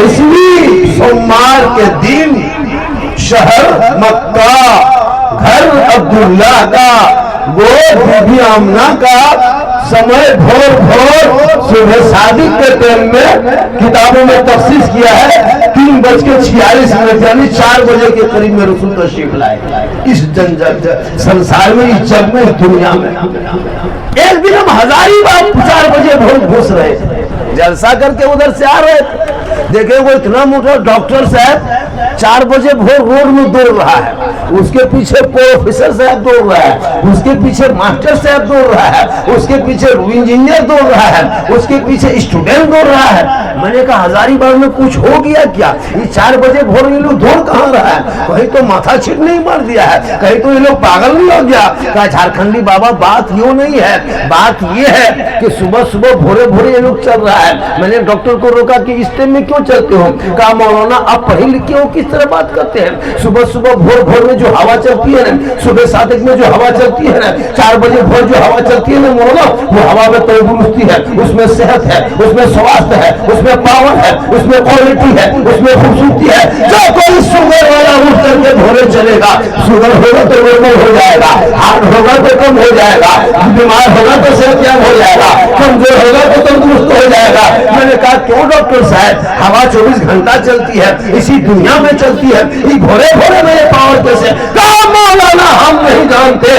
इसलिए सोमवार के दिन शहर मक्का, घर अब्दुल्ला का, गोद बीबी आमना का, समय भोर सुबह सादिक के टाइम में किताबों में तफसीस किया है 3:46 यानी 4 बजे के करीब में रसूल तशरीफ लाए इस संसार में, इस जग में, इस दुनिया में। एक दिन हम हजारी बार 4 बजे भोर घुस रहे थे, जलसा करके उधर से आ रहे थे, देखे वो इतना मोटा डॉक्टर साहब 4 बजे भोर रोड में दौड़ रहा है, उसके पीछे प्रोफेसर साहब दौड़ रहा है, उसके पीछे मास्टर साहब दौड़ रहा है, उसके पीछे इंजीनियर दौड़ रहा है, उसके पीछे स्टूडेंट दौड़ रहा है। मैंने कहा हजारीबाग में कुछ हो गया क्या? ये 4 बजे भोर ये लोग दौड़ कहाँ रहा है? कहीं तो माथा छिट नहीं मार दिया है, कहीं तो ये लोग पागल नहीं हो गया? कहा झारखंडी बाबा बात यूं नहीं है, बात ये है कि सुबह सुबह भोरे भोरे ये लोग चल रहा है। मैंने डॉक्टर को रोका कि इस टाइम में क्यों चलते हो? कहा मौलाना आप पढ़े लिखे हो, किस तरह बात करते हैं? सुबह सुबह भोर भोर में जो हवा चलती है ना, सुबह सादिक में जो हवा चलती है ना, 4 बजे भोर जो हवा चलती है ना मौलाना, वो हवा में तंदुरुस्ती है, उसमें सेहत है, उसमें स्वास्थ्य है, उसमें पावर है, उसमें क्वालिटी है, उसमें खूबसूरती है। जो कोई शुगर वाला उठ करके भोरे चलेगा, शुगर होगा तो नॉर्मल हो जाएगा, हार्ट होगा तो कम हो जाएगा, बीमार होगा तो सेहतयाब हो जाएगा, कमजोर होगा तो तंदुरुस्त हो जाएगा। मैंने कहा क्यों डॉक्टर साहब, हवा 24 घंटा चलती है, इसी दुनिया में चलती है, ये भोरे भोरे मेरे पावर कैसे? कहा मौलाना हम नहीं जानते,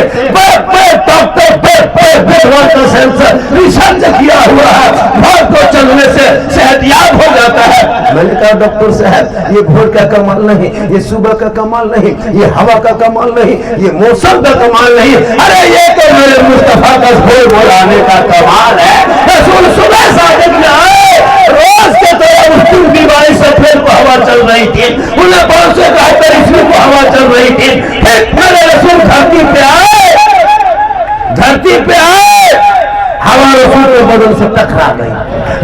रिसर्च किया हुआ है, भोर को चलने से सेहतयाब हो जाता है। मैंने कहा डॉक्टर साहब ये भोर का कमाल नहीं, ये सुबह का कमाल नहीं, ये हवा का कमाल नहीं, ये मौसम का कमाल नहीं, अरे ये तो मेरे मुस्तफा का भोर बोलाने का कमाल है। रसूल सुबह सादिक में आए, रोज के तरह उस दिन भी 22 अप्रैल को हवा चल रही थी, 1972 ईस्वी को हवा चल रही थी। फिर मेरे रसूल धरती पे आए, धरती पे आए, हवा रसूल के बदन से टकरा गई,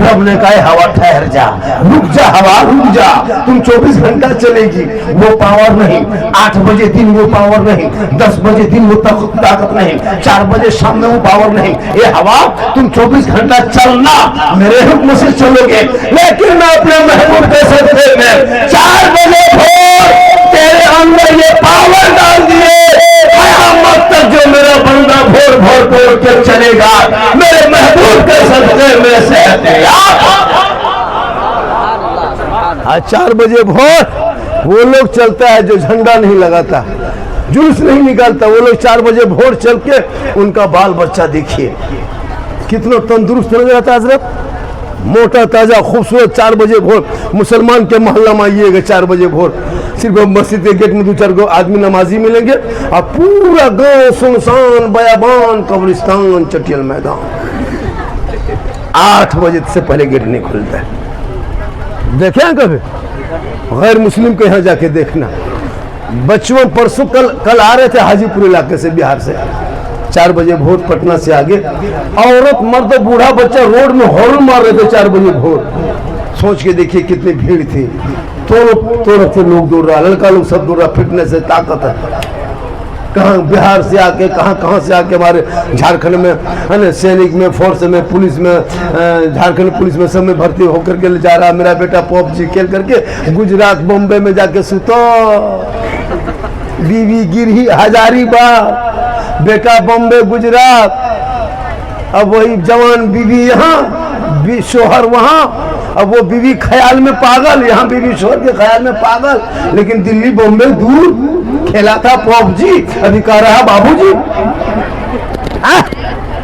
रब ने कहा हवा ठहर जा, रुक जा हवा रुक जा, तुम 24 घंटा चलेगी वो पावर नहीं, 8 बजे दिन वो पावर नहीं, 10 बजे दिन वो ताकत नहीं, 4 बजे शाम में वो पावर नहीं। ये हवा तुम 24 घंटा चलना, मेरे हुक्म से चलोगे, लेकिन मैं अपने महबूब के सदक़े में 4 बजे भोर तेरे अंदर ये पावर डाल दिए, क़यामत तक जो मेरा बंदा भोर भोर भोर के चलेगा मेरे महबूब के सदक़े में से आज 4 बजे भोर वो लोग चलता है जो झंडा नहीं लगाता, जुलूस नहीं निकालता, वो लोग 4 बजे भोर चल के उनका बाल बच्चा देखिए कितना तंदुरुस्त नजर आता है हजरत, मोटा ताजा खूबसूरत। 4 बजे भोर मुसलमान के मोहल्ला में आइएगा 4 बजे भोर, सिर्फ मस्जिद के गेट में 2-4 गो आदमी नमाजी मिलेंगे और पूरा गांव सुनसान बयाबान कब्रिस्तान चटियल मैदान। 8 बजे से पहले गेट नहीं खुलता है। देखे कभी गैर मुस्लिम के यहाँ जाके देखना। बच्चों परसों कल आ रहे थे हाजीपुर इलाके से, बिहार से, 4 बजे भोर पटना से आगे, औरत मर्द बूढ़ा बच्चा रोड में हॉर्न मार रहे थे 4 बजे भोर। सोच के देखिए कितनी भीड़ थी, तोड़ से लोग दौड़ रहा, लड़का लोग सब दौड़ रहा, फिटनेस है, ताकत है। कहाँ बिहार से आके कहाँ से आके हमारे झारखंड में है ना, सैनिक में, फोर्स में, पुलिस में, झारखंड पुलिस में सब में भर्ती होकर के जा रहा। मेरा बेटा पबजी खेल करके गुजरात बॉम्बे में जाके सुतो, बीवी गिरी हजारीबाग, बेटा बॉम्बे गुजरात, अब वही जवान बीवी यहाँ, शोहर वहाँ, अब वो बीवी ख्याल में पागल, यहाँ बीवी शोहर के ख्याल में पागल, लेकिन दिल्ली बॉम्बे दूर खेला था पबजी, अभी कह रहा बाबूजी।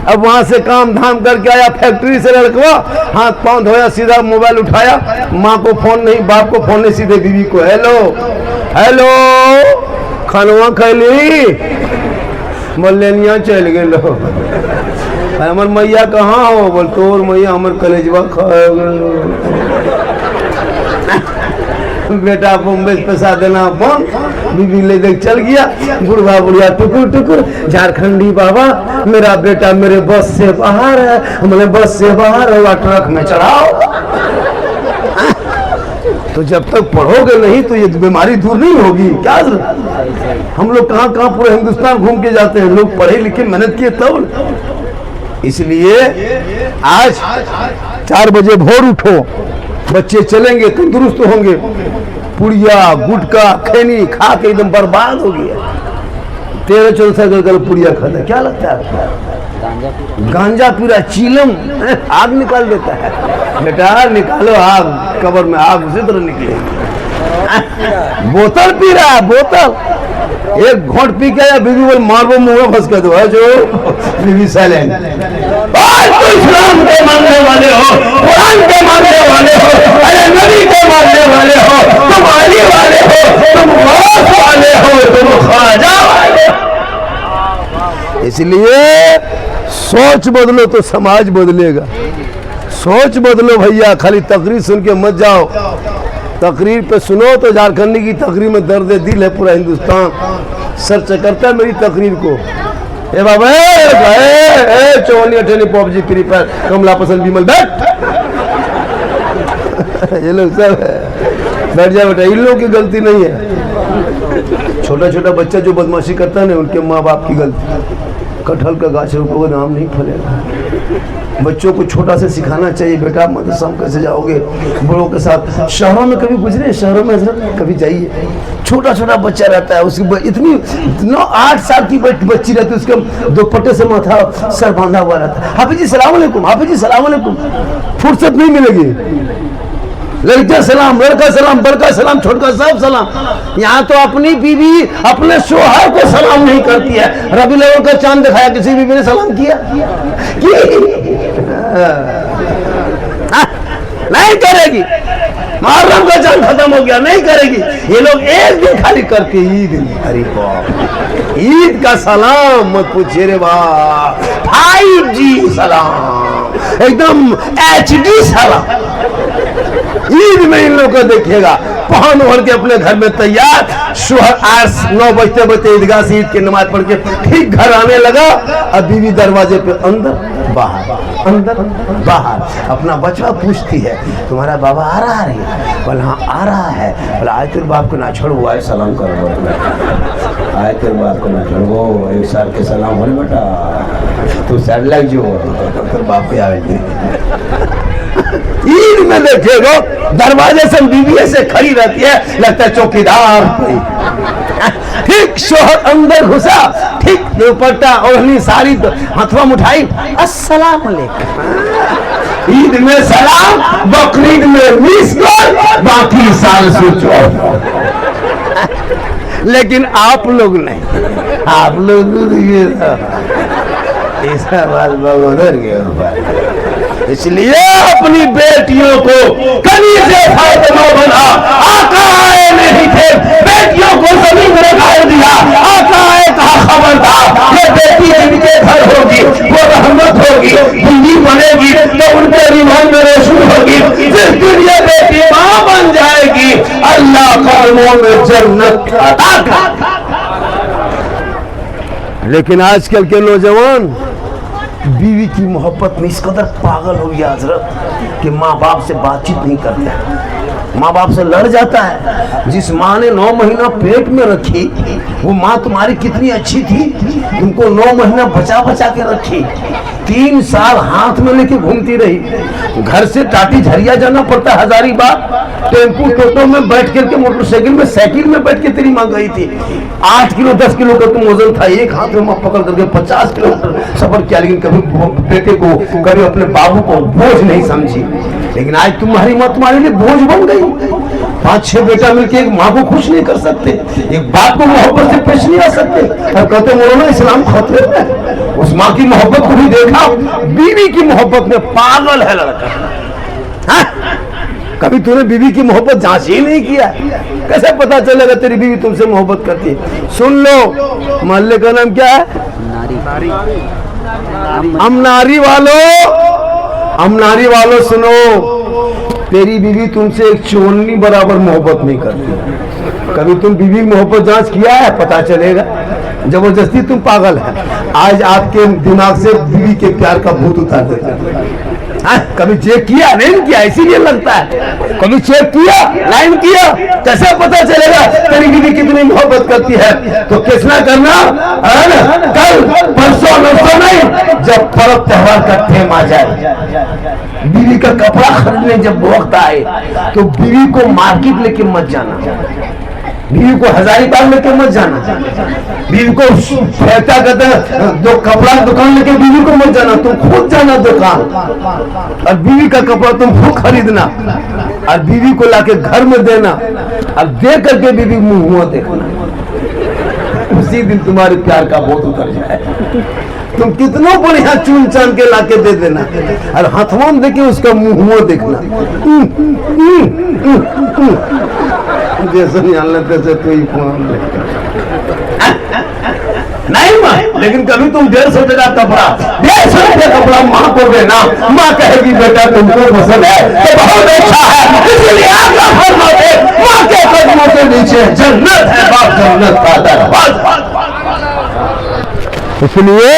अब वहां से काम धाम करके आया, फैक्ट्री से लड़कवा, हाथ पांव धोया, सीधा मोबाइल उठाया, माँ को फोन नहीं, बाप को फोन नहीं, सीधे बीवी को हेलो हेलो खानवा खैली, मलेनिया चल गए लो, हमर मैया कहाँ हो, बोल तोर मैया हमर कलेजवा खा बेटा बॉम्बे पैसा देना फोन, बीबी ले देख चल गया, बुढ़वा बुढ़िया टुकुर टुकुर, झारखंडी बाबा मेरा बेटा मेरे बस से बाहर है, हमने बस से बाहर होगा, ट्रक में चढ़ाओ। तो जब तक पढ़ोगे नहीं तो ये बीमारी दूर नहीं होगी क्या? हम लोग कहाँ कहाँ पूरे हिंदुस्तान घूम के जाते हैं, लोग पढ़े लिखे मेहनत किए तब। इसलिए आज 4 बजे भोर उठो, बच्चे चलेंगे तंदुरुस्त होंगे, पुड़िया गुटका खैनी खा के एकदम बर्बाद हो गया। 13-14 साल का पुड़िया खाता, क्या लगता है? गांजा पूरा चीलम आग निकाल देता है। बेटा निकालो आग, कब्र में आग उसी तरह निकलेगी। बोतल पी रहा है, बोतल एक घोट पी के आया, बीवी बोल मारो मुंह में फंस कर दो, है जो बीवी साइलेंट। तो इस्लाम के मानने वाले हो, कुरान के मानने वाले हो, अरे नबी के मानने वाले हो, तुम अली वाले हो, तुम गौस वाले हो, तुम ख्वाजा वाले हो। इसलिए सोच बदलो तो समाज बदलेगा। सोच बदलो भैया, खाली तकरीर सुन के मत जाओ। तकरीर पे सुनो तो झारखंडी की तकरीर में दर्द दिल है, पूरा हिंदुस्तान सर्च करता है मेरी तकरीर को। ए बाबा चौनी अठनी पबजी फ्री फायर कमला पसंद विमल बैठ ये लोग सब बैठ जाए बेटा, इन लोगों की गलती नहीं है। छोटा छोटा बच्चा जो बदमाशी करता है ना, उनके माँ बाप की गलती। कटहल का गाछ रोपोगे नाम नहीं फलेगा। बच्चों को छोटा से सिखाना चाहिए, बेटा मदरसा में कैसे जाओगे बड़ों के साथ। शहरों में कभी गुजरे, शहरों में कभी जाइए, छोटा छोटा बच्चा रहता है, उसकी इतनी 8 साल की बच्ची रहती है, उसके दुपट्टे से माथा सर बांधा हुआ रहता है। हाफिज जी सलाम अलैकुम, हाफिज जी सलाम अलैकुम। फुर्सत नहीं मिलेगी। लड़का सलाम, लड़का सलाम, बड़का सलाम, छोटका सब सलाम। यहाँ तो अपनी बीवी अपने शोहर को सलाम नहीं करती है। रबी लोगों का चांद दिखाया, किसी बीवी ने सलाम किया? नहीं करेगी। मुहर्रम का चांद खत्म हो गया, नहीं करेगी। ये लोग एक दिन खाली करके ईद। अरे बाप, ईद का सलाम मत पूछिए रे बाप, 5G सलाम, एकदम HD सलाम। ईद में इन लोगों को देखिएगा पहन ओढ़ के अपने घर में तैयार, 8-9 बजते बजते ईदगाह से ईद की नमाज पढ़ के ठीक घर आने लगा, अब बीवी दरवाजे पे अंदर। बाहर, अंदर बाहर। अपना बच्चा पूछती है तुम्हारा बाबा आ रहा है? बोला हाँ आ रहा है। बोला आए तेरे बाप को ना छोड़ो, आए सलाम करो, आए तेरे बाप को ना छोड़ो, 1 साल के सलाम हो बेटा, तू सर लग जो तेरे बाप पे आवे। ईद में देखिएगा दरवाजे से बीवी ऐसे खड़ी रहती है, लगता है चौकीदार। ठीक शोहर अंदर घुसा, ठीक दुपट्टा ओढ़नी सारी हथवा उठाई, अस्सलाम वालेकुम। ईद में सलाम, बकरीद में मिस कॉल, बाकी साल स्विच ऑफ। लेकिन आप लोग नहीं, आप लोग ऐसा बात उधर गया। इसलिए अपनी बेटियों को कभी से फायदा बना, आका आए नहीं थे बेटियों को जमीन में गाड़ दिया, आका आए कहा खबरदार ये बेटी जिनके घर होगी वो रहमत होगी, बीवी बनेगी तो उनके ईमान में रोशन होगी, जिस दिन ये बेटी मां बन जाएगी अल्लाह कौमों में जन्नत अता करेगा। लेकिन आजकल के नौजवान बीवी की मोहब्बत में इस कदर पागल हो गया हजरत कि माँ बाप से बातचीत नहीं करते, माँ बाप से लड़ जाता है। जिस माँ ने 9 महीना पेट में रखी वो माँ तुम्हारी कितनी अच्छी थी, तुमको 9 महीना बचा बचा के रखी, 3 साल हाथ में लेके घूमती रही, घर से टाटी झरिया जाना पड़ता हजारीबाग, टेम्पू टोटो में बैठ करके मोटरसाइकिल में साइकिल में बैठ के तेरी माँ गई थी। 8 किलो 10 किलो का तुम वजन था, एक हाथ में माँ पकड़ करके 50 किलोमीटर सफर किया, लेकिन कभी बेटे को कभी अपने बाबू को बोझ नहीं समझी। लेकिन आज तुम्हारी माँ तुम्हारे लिए बोझ बन गई। 5-6 बेटा मिलकर एक माँ को खुश नहीं कर सकते, एक बाप को मोहब्बत से पेश नहीं आ सकते, और कहते मौलाना इस्लाम खतरे में। उस माँ की मोहब्बत को भी देखा, बीवी की मोहब्बत में पागल है लड़का। हाँ? कभी तूने बीवी की मोहब्बत जांच ही नहीं किया, कैसे पता चलेगा तेरी बीवी तुमसे मोहब्बत करती है? सुन लो, मोहल्ले का नाम क्या है? अमनारी वालों, अमनारी वालों सुनो, तेरी बीवी तुमसे एक चोरनी बराबर मोहब्बत नहीं करती। कभी तुम बीवी की मोहब्बत जांच किया है? पता चलेगा। जबरदस्ती तुम पागल है। आज आपके दिमाग से बीवी के प्यार का भूत उतार देगा। कभी चेक किया? नहीं किया, इसीलिए लगता है। कभी चेक किया? लाइन किया? कैसे पता चलेगा तेरी बीवी कितनी मोहब्बत करती है? तो किसना करना है ना, कल परसों नरसों नहीं, जब पर्व त्योहार का टेम आ जाए, बीवी का कपड़ा खरीदने जब वक्त आए तो बीवी को मार्केट लेके मत जाना, बीवी को हजारीबाग लेके मत जाना, बीवी को क्या कहते हैं जो कपड़ा दुकान लेके बीवी को मत जाना, तुम खुद जाना दुकान और बीवी का कपड़ा तुम खुद खरीदना और बीवी को लाके घर में देना और दे करके बीवी मुंह हुआ देखना। उसी दिन तुम्हारे प्यार का बोझ उतर जाए। तुम कितनों बढ़िया चुन चान के लाके दे देना और हाथों में देके उसका मुंह हुआ देखना। जैसे नहीं तैसे तू ही नहीं माँ, लेकिन कभी तुम 150 का कपड़ा 150 का कपड़ा माँ को देना, माँ कहेगी बेटा तुमको पसंद है तो बहुत अच्छा है, इसलिए आपका फरमाते माँ के कदमों के नीचे जन्नत है, बाप जन्नत का दरवाजा। इसलिए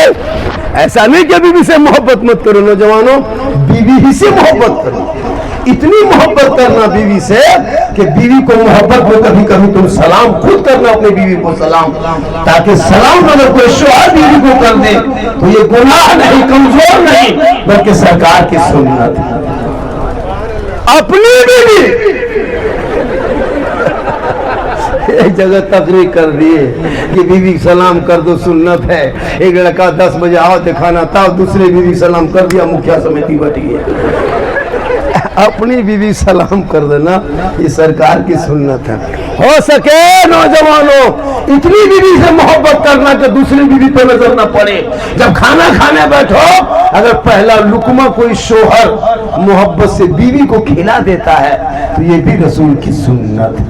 ऐसा नहीं कि बीवी से मोहब्बत मत करो नौजवानों, बीवी ही से मोहब्बत करो। इतनी मोहब्बत करना बीवी से कि बीवी को मोहब्बत में कभी कभी तुम सलाम खुद करना अपनी बीवी को सलाम, ताकि सलाम अगर कोई शौहर बीवी को कर दे तो ये गुनाह नहीं, कमजोर नहीं, बल्कि सरकार की सुन्नत। अपनी बीवी एक जगह तकरीर कर दिए कि बीवी सलाम कर दो सुन्नत है। एक लड़का 10 बजे आओ दिखाना था, दूसरे बीवी सलाम कर दिया, मुखिया समिति बैठी है। अपनी बीवी सलाम कर देना ये सरकार की सुन्नत है। हो सके नौजवानों इतनी बीवी से मोहब्बत करना कि दूसरी बीवी पे नजर न पड़े। जब खाना खाने बैठो अगर पहला लुकमा कोई शोहर मोहब्बत से बीवी को खिला देता है तो ये भी रसूल की सुन्नत है।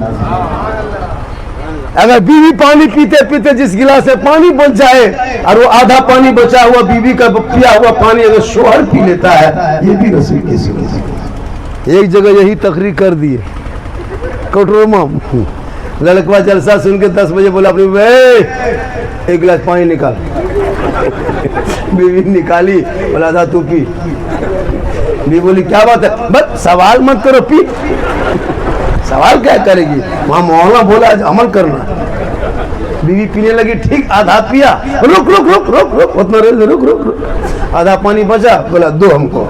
अगर बीवी पानी पीते पीते जिस गिलास में पानी बच जाए और वो आधा पानी बचा हुआ बीवी का पिया हुआ पानी अगर शोहर पी लेता है ये भी रसूल की सुन्नत है। एक जगह यही तकरीर कर दिए कोटरोमा, लड़कवा जलसा सुन के 10 बजे बोला अपनी एक गिलास पानी निकाल। बीवी निकाली, बोला था तू पी। बीवी बोली क्या बात है, बस सवाल मत करो, पी। सवाल क्या करेगी, वहां मौलाना बोला अमल करना। बीवी पीने लगी, ठीक आधा पिया, रुक रुक रुक रुक रुक उतना रुक रुक रुक, आधा पानी बचा, बोला दो हमको।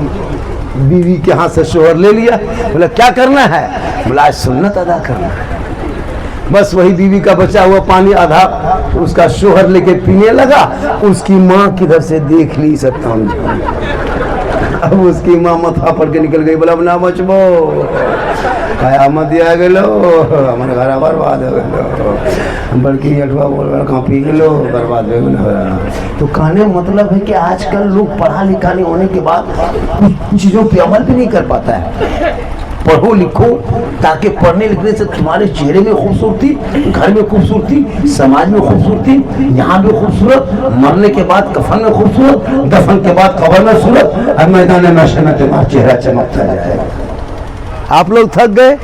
बीवी के हाथ से शोहर ले लिया, बोला क्या करना है, बोला आज सुन्नत अदा करना है। बस वही बीवी का बचा हुआ पानी आधा उसका शोहर लेके पीने लगा। उसकी माँ किधर से देख ली सब काम। अब उसकी माँ मथा पड़ के निकल गई, बोला ना बचबो, कयामत आ गलो, हमारे घर बर्बाद हो गलो, बल्कि अठवा बोल कहाँ पी गलो, बर्बाद हो गलो। तो कहने मतलब है कि आजकल लोग पढ़ा लिखा नहीं होने के बाद कुछ चीज़ों पे अमल भी नहीं कर पाता है। पढ़ो लिखो ताकि पढ़ने लिखने से तुम्हारे चेहरे में खूबसूरती, घर में खूबसूरती, समाज में खूबसूरती, यहाँ भी खूबसूरत, मरने के बाद कफन में खूबसूरत, दफन के बाद कब्र में सूरत, और मैदान महशर में तुम्हारा चेहरा चमकता जाएगा। आप लोग थक गए,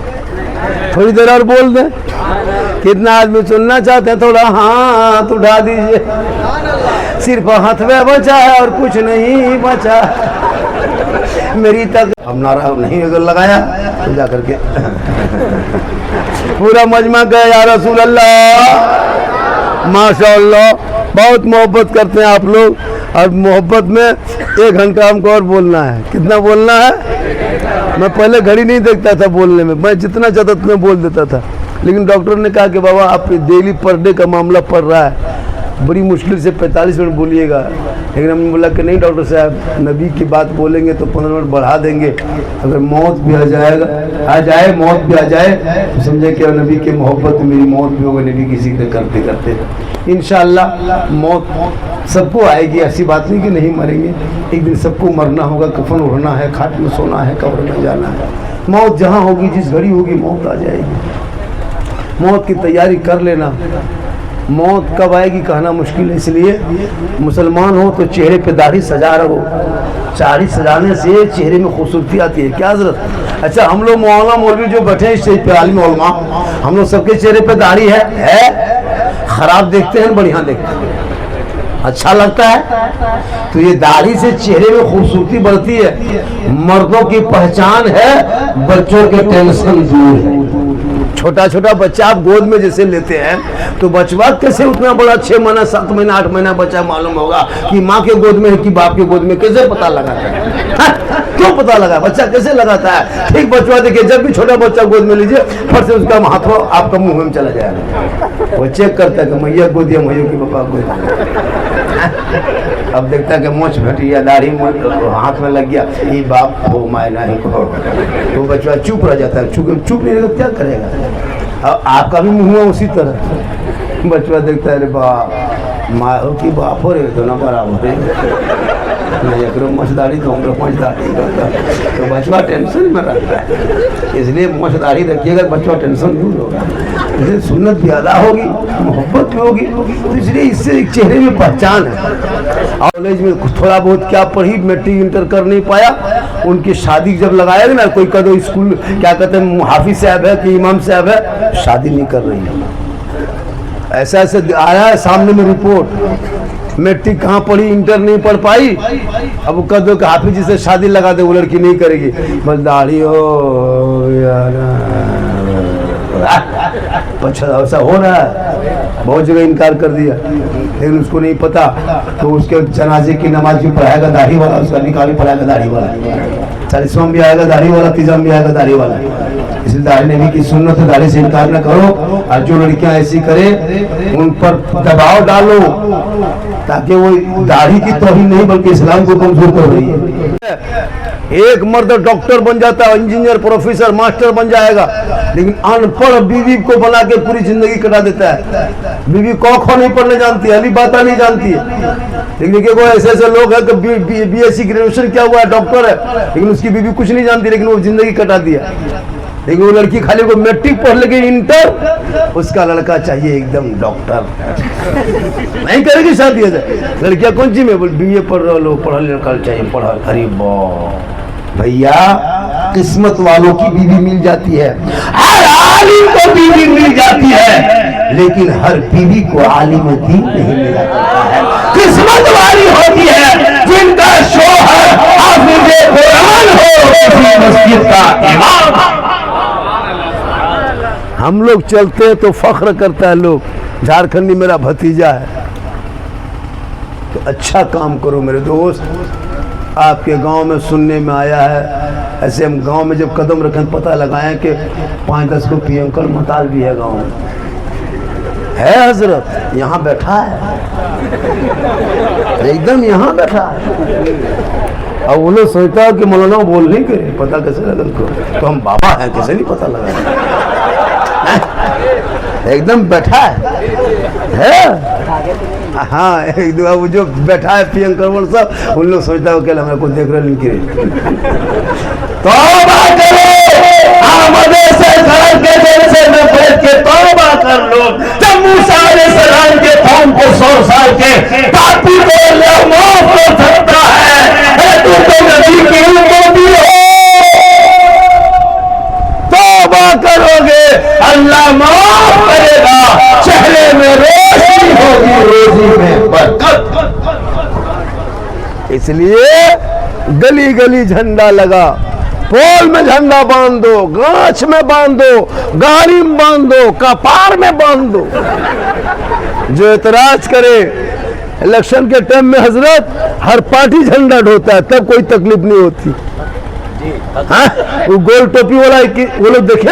थोड़ी देर और बोल दें। कितना आदमी सुनना चाहते हैं, थोड़ा हाथ उठा दीजिए। सिर्फ हथवे बचा है और कुछ नहीं बचा। मेरी तक अब नारा नहीं अगर लगाया तो जा करके पूरा मजमा गया, या रसूल अल्लाह, माशाअल्लाह, बहुत मोहब्बत करते हैं आप लोग। और मोहब्बत में 1 घंटा हमको और बोलना है। कितना बोलना है? मैं पहले घड़ी नहीं देखता था बोलने में, मैं जितना चाहता उतना बोल देता था। लेकिन डॉक्टर ने कहा कि बाबा आप डेली पर डे का मामला पड़ रहा है, बड़ी मुश्किल से 45 मिनट बोलिएगा। लेकिन हमने बोला कि नहीं डॉक्टर साहब, नबी की बात बोलेंगे तो 15 मिनट बढ़ा देंगे। अगर मौत भी आ जाए मौत भी आ जाए तो समझे कि नबी की मोहब्बत में मेरी मौत भी होगी, नबी की जिक्र करते करते। इंशाअल्लाह मौत सबको आएगी, ऐसी बात नहीं कि नहीं मरेंगे। एक दिन सबको मरना होगा, कफन ओढ़ना है, खाट में सोना है, कब्र में जाना है। मौत जहाँ होगी, जिस घड़ी होगी, मौत आ जाएगी। मौत की तैयारी कर लेना। मौत कब आएगी कहना मुश्किल है, इसलिए मुसलमान हो तो चेहरे पे दाढ़ी सजा रहो। दाढ़ी सजाने से चेहरे में खूबसूरती आती है। क्या जरूरत? अच्छा, हम लोग मौलाना मौलवी जो बैठे हैं स्टेज पे, आलिम उलमा, हम लोग सबके चेहरे पे दाढ़ी है? खराब देखते हैं, बढ़िया देखते हैं, अच्छा लगता है? तो ये दाढ़ी से चेहरे में खूबसूरती बढ़ती है। मर्दों की पहचान है, बच्चों के टेंशन दूर है। छोटा छोटा बच्चा आप गोद में जैसे लेते हैं तो बचवा कैसे उतना बड़ा 6 महीना 7 महीना 8 महीना बच्चा मालूम होगा कि माँ के गोद में है कि बाप के गोद में, कैसे पता लगाता है? क्यों पता लगा? बच्चा कैसे लगाता है? ठीक बचवा देखिए, जब भी छोटा बच्चा गोद में लीजिए, फट से उसका हाथ आपका मुंह में चला जाएगा। वो चेक करता है कि मैया गोद या मैया की पापा गोद। अब देखता है कि मोछ घटी या दाढ़ी हाथ में लग गया, ये बाप हो मायना ही को, तो बच्चा चुप रह जाता है। चुप नहीं रहेगा क्या करेगा? अब आपका भी मुंह है उसी तरह। बच्चा देखता है, अरे बाप माँ हो कि बाप हो रहे दोनों बराबर है, मछदारी तो तो बचवा टेंशन में रहता है। इसलिए मछदारी रखिएगा, बचवा टेंशन दूर होगा। इसलिए सुन्नत भी अदा होगी, मोहब्बत भी होगी, तो इसलिए इससे एक चेहरे में पहचान है। कॉलेज में थोड़ा बहुत क्या पढ़ी, मैट्रिक इंटर कर नहीं पाया, उनकी शादी जब लगाएगा ना, कोई कदो स्कूल क्या कहते हैं हाफिज साहब है कि इमाम साहब है, शादी नहीं कर रही है। ऐसा ऐसे आया है सामने में रिपोर्ट, मैट्रिक कहाँ पढ़ी, इंटर नहीं पढ़ पाई, अब कह दो कि हाफिज जी से शादी लगा दे, वो लड़की नहीं करेगी। बस दाढ़ी हो यार, पछता ऐसा हो रहा है, बहुत जगह इनकार कर दिया। लेकिन उसको नहीं पता, तो उसके जनाजे की नमाज भी पढ़ाएगा दाढ़ी वाला, उसका निकाह भी पढ़ाएगा दाढ़ी वाला, 40वां भी आएगा दाढ़ी वाला, 30वां भी आएगा दाढ़ी वाला। इसलिए दाढ़ी नबी की सुन्नत है, दाढ़ी से इनकार न करो। और जो लड़कियां ऐसी करे उन पर दबाव डालो, ताकि वो दाढ़ी की तौहीन नहीं बल्कि इस्लाम को कमजोर कर रही है। एक मर्द डॉक्टर बन जाता है, इंजीनियर, प्रोफेसर, मास्टर बन जाएगा, लेकिन अनपढ़ बीवी को बना के पूरी जिंदगी कटा देता है। बीवी कौ खो नहीं पढ़ने जानती है, अली बाता नहीं जानती है। लेकिन देखिए ऐसे ऐसे लोग हैं कि बीएससी ग्रेजुएशन किया हुआ है, डॉक्टर है, लेकिन उसकी बीवी कुछ नहीं जानती, लेकिन वो जिंदगी कटा दिया। लेकिन वो लड़की खाली को मैट्रिक पढ़ लेगी, इंटर, उसका लड़का चाहिए एकदम डॉक्टर। नहीं करेगी शादी ऐसे। लड़कियां कौन सी में बोल बीए पढ़ रहा लो, पढ़ा लड़का चाहिए, पढ़ा। अरे भैया, किस्मत वालों की बीवी मिल जाती है, हर आलिम को बीवी मिल जाती है, लेकिन हर बीवी को आलिम दीन नहीं मिला करता है। किस्मत वाली होती है जिनका शोहर हाफिज़े कुरान हो, किसी मस्जिद का इमाम। हम लोग चलते हैं तो फख्र करता है लोग, झारखंडी मेरा भतीजा है। तो अच्छा काम करो मेरे दोस्त। आपके गांव में सुनने में आया है, ऐसे हम गांव में जब कदम रखें पता लगाएं कि 5-10 को पियंकर मताल भी है गांव में। है हजरत, यहाँ बैठा है, एकदम यहाँ बैठा है। अब वो लोग सोचता है कि मौलाना बोल नहीं करे, पता कैसे लगा उनको? तो हम बाबा हैं, कैसे नहीं पता लगा? एकदम बैठा है। हाँ, एक दो वो जो बैठा है प्रियंकर वो सब, उन लोग सोचता है कि हमें को देख रहे नहीं करे। तौबा करो, आमदे से घर के देर से में बैठ के तौबा कर लो। जब मूसा अलैहिस्सलाम के कौम को 100 साल के पापी को अल्लाह माफ कर सकता है, तू तो नबी की उम्मती हो। तौबा करोगे अल्लाह माफ करेगा, चेहरे में रोशनी होगी, रोजी में बरकत। इसलिए गली गली झंडा लगा, पोल में झंडा बांध दो, गाछ में बांध दो, गाड़ी में बांध दो, कपार में बांध दो। जो एतराज करे इलेक्शन के टाइम में हजरत हर पार्टी झंडा ढोता है, तब कोई तकलीफ नहीं होती। हाँ, वो गोल टोपी वाला वो लोग देखे?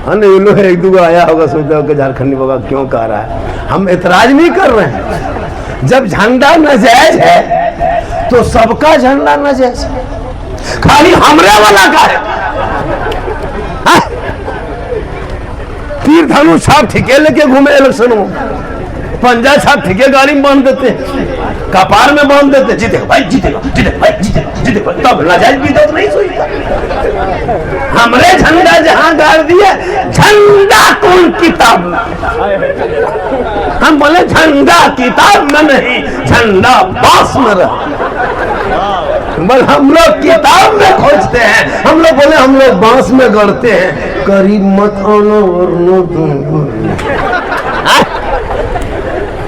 हाँ, नहीं, वो लोग एक दो आया होगा, सोचता होगा झारखंडी बाबा क्यों कह रहा है। हम एतराज नहीं कर रहे हैं। जब झंडा नाजायज है तो सबका झंडा नाजायज है, खाली हमरे वाला का है। हाँ? तीर धनुष छाप ठीके लेके घूमे इलेक्शन में, पंजा छाप ठीके गाड़ी में बांध देते, कपार में बांध देते, जीतेगा भाई, जीतेगा, जीतेगा भाई, जीतेगा, जीतेगा। तब नाजायज भी तो नहीं सोचता। हमरे झंडा जहां गाड़ दिया, झंडा कौन किताब में? हम बोले झंडा किताब में नहीं, झंडा बांस में रहा। बस हम लोग किताब में खोजते हैं, हम लोग बोले हम लोग बांस में गढ़ते हैं। करीब मत आना वरना दूंगा।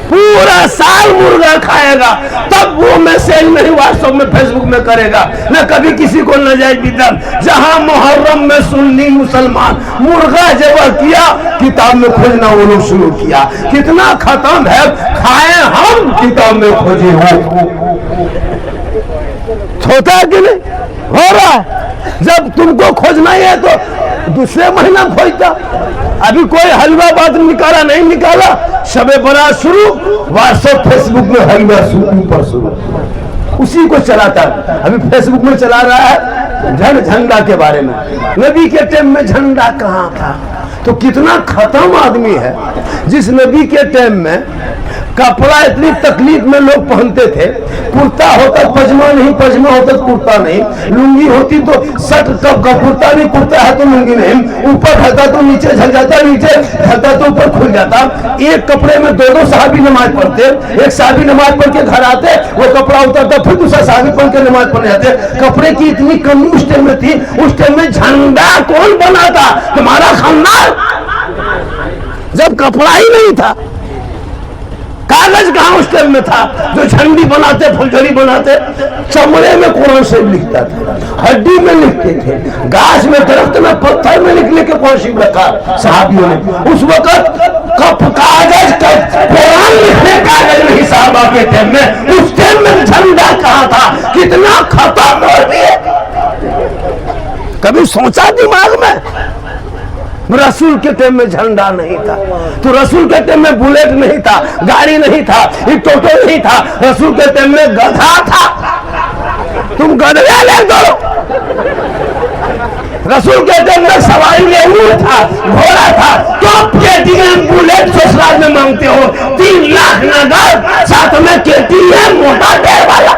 पूरा साल मुर्गा खाएगा, तब वो मैसेज नहीं व्हाट्सएप में फेसबुक में करेगा, न कभी किसी को नाजायज बिदअत। जहां मुहर्रम में सुन्नी मुसलमान मुर्गा जबर किया, किताब में खोजना वो लोग शुरू किया। कितना खत्म है, खाए हम किताब में खोजे हो। होता है कि नहीं? हो रहा है। जब तुमको खोजना ही है तो दूसरे महीना खोजता। अभी कोई हलवा बात निकाला नहीं निकाला, शबे बारात शुरू, व्हाट्सएप फेसबुक में हलवा शुरू, उसी को चलाता। अभी फेसबुक में चला रहा है झंडा के बारे में। नबी के टाइम में झंडा कहाँ था? तो कितना खत्म आदमी है। जिस नबी के टाइम में कपड़ा इतनी तकलीफ में लोग पहनते थे, कुर्ता होता पजमा नहीं, पजमा होता कुर्ता नहीं, लुंगी होती तो शर्ट कब का, कुर्ता नहीं, कुर्ता है तो लुंगी नहीं, ऊपर ढलता तो नीचे झल जाता, नीचे ढलता तो ऊपर खुल जाता। एक कपड़े में दो साहबी नमाज पढ़ते, एक साहबी नमाज पढ़ के घर आते, वो कपड़ा उतरता, फिर दूसरा साहबी पढ़ के नमाज पढ़ने जाते। कपड़े की इतनी कमी उस टाइम में थी। उस टाइम में झंडा कौन बनाता? तुम्हारा खानदान, जब कपड़ा ही नहीं था। कागज कहां उस टाइम में था जो झंडी बनाते, फुलझड़ी बनाते? चमड़े में कुरान शरीफ लिखता था, हड्डी में लिखते थे, गाछ में, दरख्त में, पत्थर में लिख के कुरान शरीफ रखा साहबियों ने। उस वक्त कागज का कुरान लिखने कागज नहीं साहबा के टाइम में। उस टाइम में झंडा कहां था? कितना खत्म हो गया। कभी सोचा दिमाग में? रसूल के टाइम में झंडा नहीं था, तो रसूल के टाइम में बुलेट नहीं था, गाड़ी नहीं था, एक टोटो नहीं था। रसूल के टाइम में गधा था। तुम गधे ले दो। रसूल के टाइम में सवारी में ऊंट था, घोड़ा था। तो केटीएम बुलेट ससुराल में मांगते हो 3 लाख नगद, साथ में केटीएम मोटा ढेर वाला।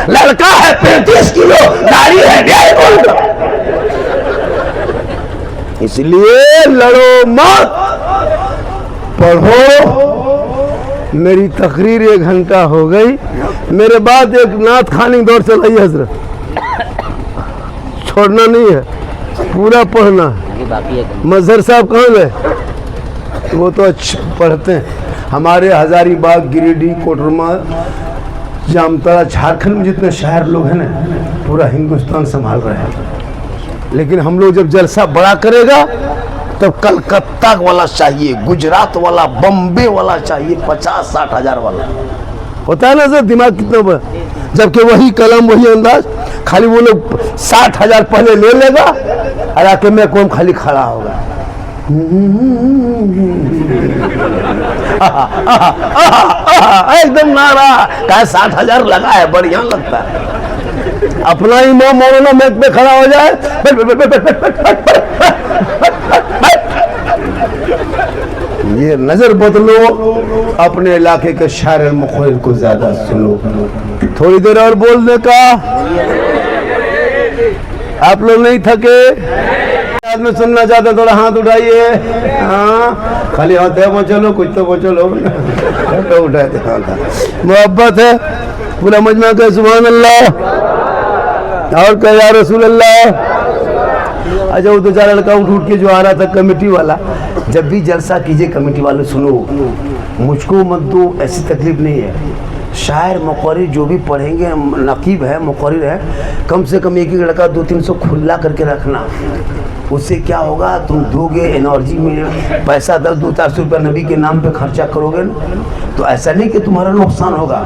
लड़का है 35 किलो, गाड़ी है 1.5 किलो। इसलिए लड़ो मत, पढ़ो। मेरी तकरीर 1 घंटा हो गई। मेरे बाद एक नात खानी दौड़ चलाई हजरत, छोड़ना नहीं है, पूरा पढ़ना है। मजहर साहब कहाँ गए? वो तो अच्छे पढ़ते हैं। हमारे हजारीबाग, गिरिडीह, कोडरमा, जामताड़ा, झारखंड में जितने शहर लोग हैं ना, पूरा हिंदुस्तान संभाल रहे हैं। लेकिन हम लोग जब जलसा बड़ा करेगा तब कलकत्ता वाला चाहिए, गुजरात वाला, बम्बे वाला चाहिए, 50-60 हजार वाला। होता है ना सर, दिमाग कितना बड़ा। जबकि वही कलम, वही अंदाज, खाली वो लोग 60 हजार पहले ले लेगा और आके मैं कौन खाली खड़ा होगा। एकदम नारा कहा 60 हजार लगा है, बढ़िया लगता है। अपना इमाम मौलाना मैच में खड़ा हो जाए, ये नजर बदलो, अपने इलाके के शायर मुखबिर को ज्यादा सुनो। थोड़ी देर और बोलने का, आप लोग नहीं थके? में सुनना चाहते थोड़ा हाथ उठाइए। हाँ, खाली हाथ है वो, चलो कुछ तो वो चलो तो उठाते हाथ। मोहब्बत है पूरा मजमा का, सुभान अल्लाह, और क्या या रसूल अल्लाह। अच्छा, वो दो चार लड़का उठ के जो आ रहा था कमेटी वाला, जब भी जलसा कीजिए कमेटी वाले सुनो, मुझको मत दो, ऐसी तकलीफ नहीं है। शायर मुक़र्रिर जो भी पढ़ेंगे, नकीब है, मुक़र्रिर है, कम से कम एक लड़का 200-300 खुला करके रखना। उससे क्या होगा, तुम दोगे एनर्जी में पैसा, 10-2-400 रुपये नबी के नाम पे खर्चा करोगे ना, तो ऐसा नहीं कि तुम्हारा नुकसान होगा।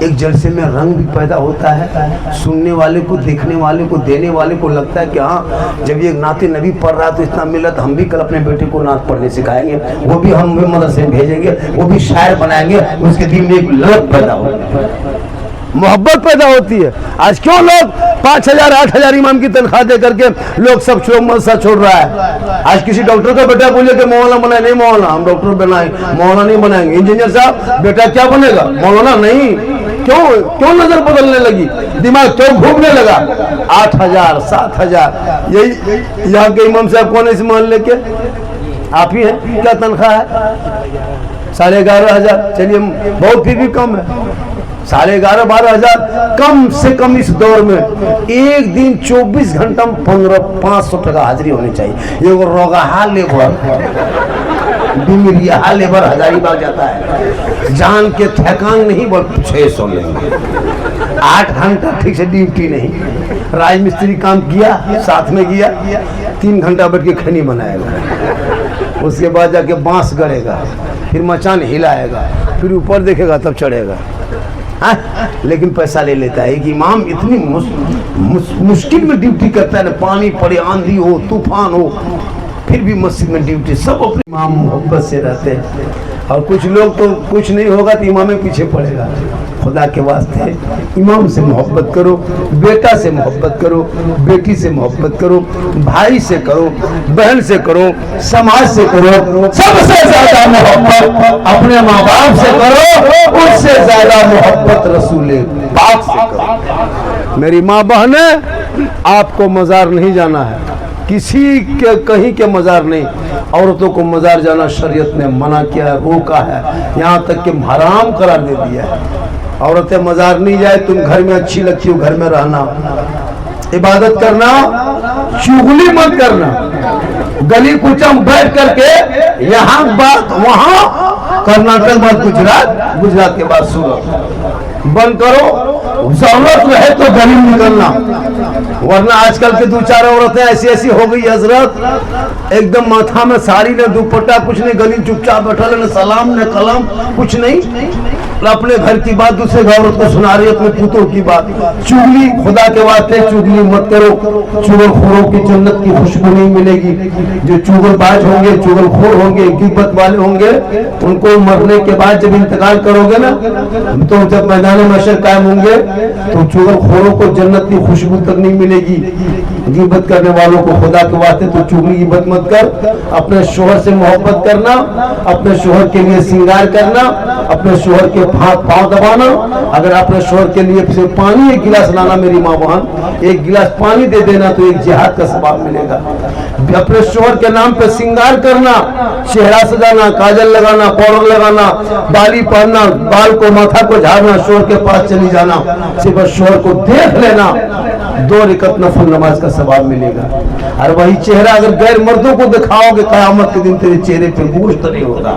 एक जलसे में रंग भी पैदा होता है, सुनने वाले को, देखने वाले को, देने वाले को लगता है कि हाँ, जब ये नाते नबी पढ़ रहा तो इतना मिला, तो हम भी कल अपने बेटे को नात पढ़ने सिखाएंगे, वो भी हम मदरसे में भेजेंगे, वो भी शायर बनाएंगे, उसके दिल में एक लत पैदा होगी, मोहब्बत पैदा होती है। आज क्यों लोग 5,000-8,000 इमाम की तनख्वाह दे करके लोग सब मदरसा छोड़ रहा है। आज किसी डॉक्टर का बेटा बोले कि मौलाना बनाए, नहीं मौलाना, हम डॉक्टर बनाए, मौलाना नहीं बनाएंगे। इंजीनियर साहब बेटा क्या बनेगा, मौलाना नहीं। क्यों नजर बदलने लगी, दिमाग क्यों घूमने लगा। 8,000, 7,000, यही यहाँ के इमाम साहब कौन है इस मोहल्ले के, आप ही हैं। क्या तनख्वाह है? 11,500। चलिए बहुत, फिर भी कम है। 11,500-12 हजार कम से कम इस दौर में। एक दिन 24 घंटा में 500 टका हाजिरी होनी चाहिए। ये रोगाहा लेबर, बिमरिया लेबर हजारीबाग जाता है, जान के थकान नहीं, बोल 600 लेंगे। 8 घंटा ठीक से ड्यूटी नहीं, राजमिस्त्री काम किया, साथ में किया, 3 घंटा बैठ के खनी बनाएगा, उसके बाद जाके बांस गड़ेगा, फिर मचान हिलाएगा, फिर ऊपर देखेगा तब चढ़ेगा। हाँ? लेकिन पैसा ले लेता है। एक इमाम इतनी मुश्किल में ड्यूटी करता है ना, पानी पड़े, आंधी हो, तूफान हो, फिर भी मस्जिद में ड्यूटी। सब अपने इमाम मोहब्बत से रहते हैं। और कुछ लोग तो कुछ नहीं होगा तो इमाम पीछे पड़ेगा। खुदा के वास्ते इमाम से मोहब्बत करो, बेटा से मोहब्बत करो, बेटी से मोहब्बत करो, भाई से करो, बहन से करो, समाज से करो। सबसे ज्यादा मोहब्बत अपने माँ बाप से करो, उससे ज्यादा मोहब्बत रसूल पाक से करो। मेरी माँ बहने, आपको मजार नहीं जाना है, किसी के कहीं के मजार नहीं। औरतों को मजार जाना शरीयत ने मना किया है, रोका है, यहाँ तक कि हराम करार दे दिया है। औरतें मजार नहीं जाए, तुम घर में अच्छी लगती हो, घर में रहना, इबादत करना, चुगली मत करना। गली कुचा में बैठ करके यहाँ बात, वहाँ कर्नाटक बाद गुजरात, गुजरात के बाद सूरत बंद करो। जरूरत रहे तो गली निकलना, वरना आजकल के 2-4 औरतें ऐसी ऐसी हो गई हजरत, एकदम माथा में साड़ी ने, दुपट्टा कुछ नहीं, गली चुपचाप बैठा, न सलाम न कलम कुछ नहीं, अपने घर की बात दूसरे औरत को सुना रही है, अपने पुतों की बात। चुगली, खुदा के वास्ते चुगली मत करो। चुगलखोरों की जन्नत की खुशबू नहीं मिलेगी। जो चुगलबाज होंगे, चुगलखोर होंगे, गिब्बत वाले होंगे, उनको मरने के बाद जब इंतकाल करोगे ना, तो जब मैदान महशर कायम होंगे तो चुगलखोरों को जन्नत की खुशबू तक नहीं मिलेगी। गिब्बत करने वालों को खुदा के वास्ते तो चुगली गिब्बत मत कर। अपने शोहर से मोहब्बत करना, अपने शोहर के लिए श्रृंगार करना, अपने शोहर के पाँव दबाना। अगर अपने शोहर के लिए सिर्फ पानी 1 गिलास लाना, मेरी माँ बहन 1 गिलास पानी दे देना, तो एक जिहाद का सवाब मिलेगा। अपने शोहर के नाम पे श्रृंगार करना, चेहरा सजाना, काजल लगाना, पाउडर लगाना, बाली पहनना, बाल को, माथा को झाड़ना, शोहर के पास चली जाना, सिर्फ शोहर को देख लेना, 2 रकात नफल नमाज का सवाब मिलेगा। और वही चेहरा अगर गैर मर्दों को दिखाओगे कयामत के दिन तेरे चेहरे पे गोश्त नहीं होगा।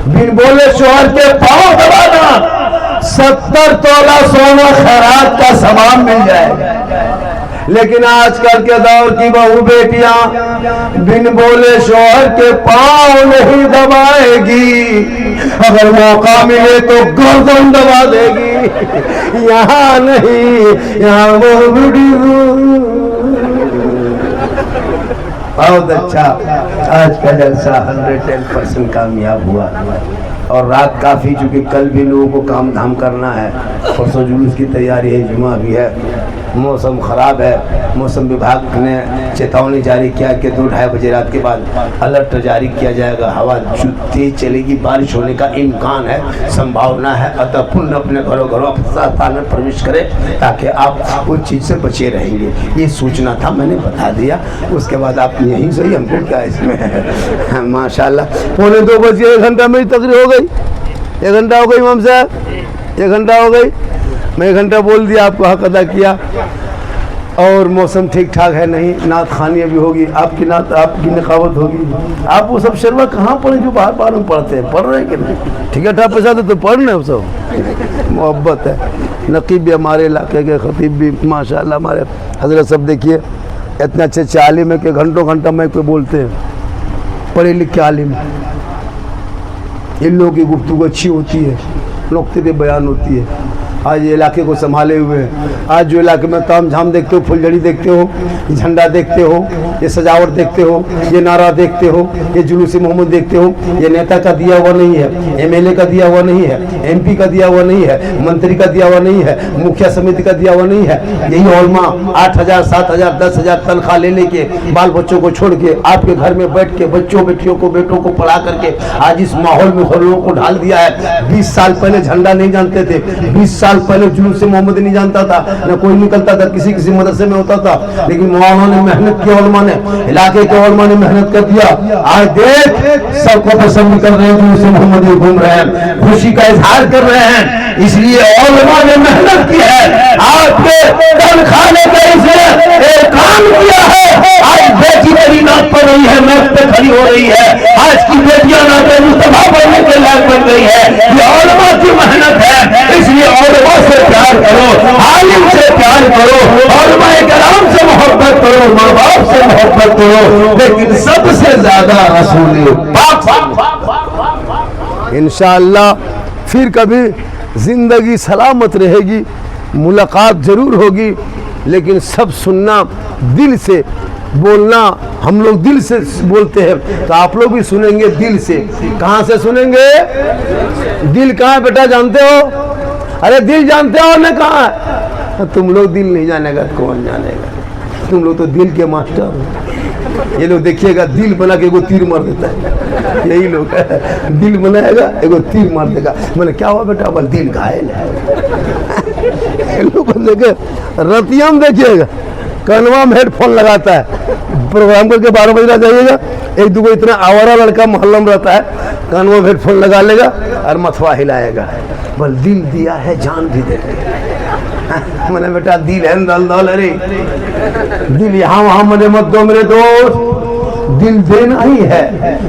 बिन बोले शोहर के पांव दबाना 70 तोला सोना खैरात का सवाब मिल जाएगा। लेकिन आजकल के दौर की बहू बेटियां बिन बोले शोहर के पांव नहीं दबाएगी, अगर मौका मिले तो गर्दन दबा देगी। यहाँ नहीं, यहाँ वो बहुत अच्छा। आज का जलसा 110% कामयाब हुआ। और रात काफ़ी, चूँकि कल भी लोगों को काम धाम करना है, परसों जुलूस की तैयारी है, जुमा भी है, मौसम ख़राब है। मौसम विभाग ने चेतावनी जारी किया कि 2-2:30 बजे रात के बाद अलर्ट जारी किया जाएगा। हवा तेज चलेगी, बारिश होने का इम्कान है, संभावना है। अतः पुण्य अपने घरों स्थान में प्रवेश करें ताकि आप उस चीज़ से बचे रहेंगे। ये सूचना था, मैंने बता दिया। उसके बाद आप यहीं सही, हमको क्या इसमें है। माशाल्लाह 1:45 बजे 1 घंटा मेरी तकरीर हो गई। 1 घंटा हो गई इमाम साहब, 1 घंटा हो गई। मैं 1 घंटा बोल दिया, आपको हक अदा किया। और मौसम ठीक ठाक है, नहीं नात खानी अभी होगी, आपकी नात, आपकी नकावत होगी। आप वो सब शर्मा कहाँ पढ़े जो बाहर बाहर में पढ़ते हैं, पढ़ रहे हैं कि नहीं? ठीक है, ठाक पैसा तो पढ़ रहे हैं सब। मोहब्बत है। नकीब भी हमारे इलाके के, खतीब भी माशाल्लाह हमारे हजरत सब देखिए इतने अच्छे आलिम है कि घंटों घंटा मैं पे बोलते हैं, पढ़े लिखे आलिम। इन लोगों की गुफ्तगू अच्छी होती है, नुक्ते पे बयान होती है। आज ये इलाके को संभाले हुए हैं। आज जो इलाके में ताम झाम देखते हो, फुलझड़ी देखते हो, झंडा देखते हो, ये सजावट देखते हो, ये नारा देखते हो, ये जुलूस मोहम्मद देखते हो, ये नेता का दिया हुआ नहीं है, एमएलए का दिया हुआ नहीं है, एमपी का दिया हुआ नहीं है, मंत्री का दिया हुआ नहीं है, मुखिया समिति का दिया हुआ नहीं है। यही ओलमा 8,000, 7,000, 10,000 तनख्वाह ले लेके बाल बच्चों को छोड़ के आपके घर में बैठ के बच्चों बेटियों को बेटों को पढ़ा करके आज इस माहौल में लोगों को ढाल दिया है। 20 साल पहले झंडा नहीं जानते थे, 20 साल पहले जुलूस से मोहम्मद नहीं जानता था, न कोई निकलता था, किसी मदरसे में होता था। लेकिन मौलाना ने मेहनत की, उलमा ने, इलाके के उलमा ने मेहनत कर दिया। आज देख सबको पसंद कर रहे हैं, जुलूस से मोहम्मद घूम रहे हैं, खुशी का इजहार कर रहे हैं। इसलिए उलमा ने मेहनत की है, आपके तन खाने का इसलिए एक काम किया है। आज बेटी मेरी नात पढ़ रही है, मैं पे खड़ी हो रही है। आज की बेटियां नाते मुस्तफा बनने के लायक बन गई है, ये उलमा की मेहनत है। इसलिए उलमा से प्यार करो, आलिम से प्यार करो, उलमाए कराम से मोहब्बत करो, माँ बाप से मोहब्बत करो, लेकिन सबसे ज्यादा रसूल पाक। इंशाअल्लाह फिर कभी जिंदगी सलामत रहेगी, मुलाकात जरूर होगी, लेकिन सब सुनना, दिल से बोलना। हम लोग दिल से बोलते हैं तो आप लोग भी सुनेंगे दिल से। कहाँ से सुनेंगे? दिल कहाँ है बेटा, जानते हो? अरे दिल जानते हो ना कहाँ है? तुम लोग दिल नहीं जानेगा, कौन जानेगा? तुम लोग तो दिल के मास्टर हो। ये लोग देखिएगा दिल बना के एगो तीर मार देता है, यही लोग है। दिल बनाएगा एगो तीर मार देगा। मैंने क्या हुआ बेटा? बोल दिल घायल है। लोग देखे रतियम देखिएगा, कनवा में हेडफोन लगाता है, प्रोग्राम करके 12 बजे आ जाइएगा। एक दो इतना आवारा लड़का मोहल्ला में रहता है, कनवा में हेडफोन लगा लेगा और मथवा हिलाएगा। बोल दिल दिया है जान भी दे। मैंने बेटा दिल है दल दल, अरे दिल यहाँ वहाँ मने मत दो मेरे दोस्त, दिल देना ही है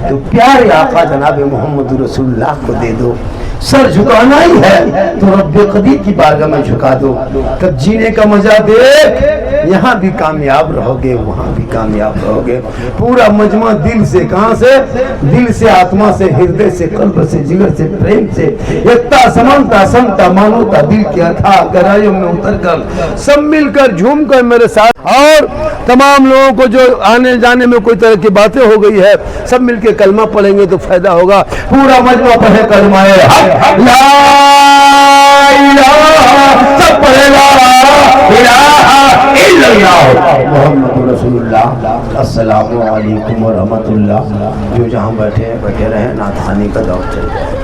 तो प्यारे आका जनाब मोहम्मद रसूलुल्लाह को दे दो। सर झुकाना ही है तो रब्बे कदीर की बारगाह में झुका दो। तब जीने का मजा देख, यहाँ भी कामयाब रहोगे, वहाँ भी कामयाब रहोगे। पूरा मजमा दिल से, कहाँ से? दिल से, आत्मा से, हृदय से, कल्ब से, जिगर से, प्रेम से, एकता, समानता, समता, मानवता, दिल के अथाह गहराइयों में उतर कर सब मिलकर झूम कर मेरे साथ। और तमाम लोगों को जो आने जाने में कोई तरह की बातें हो गई है, सब मिलके कलमा पढ़ेंगे तो फायदा होगा। पूरा मजमा पढ़े कलमा है, ला इलाहा, सब पढ़े ला इलाहा इल्लल्लाह मुहम्मदुर रसूलुल्लाह। अस्सलामु अलैकुम व रहमतुल्लाह। जो जहाँ बैठे रहे, नात खानी का दौर चल जाए।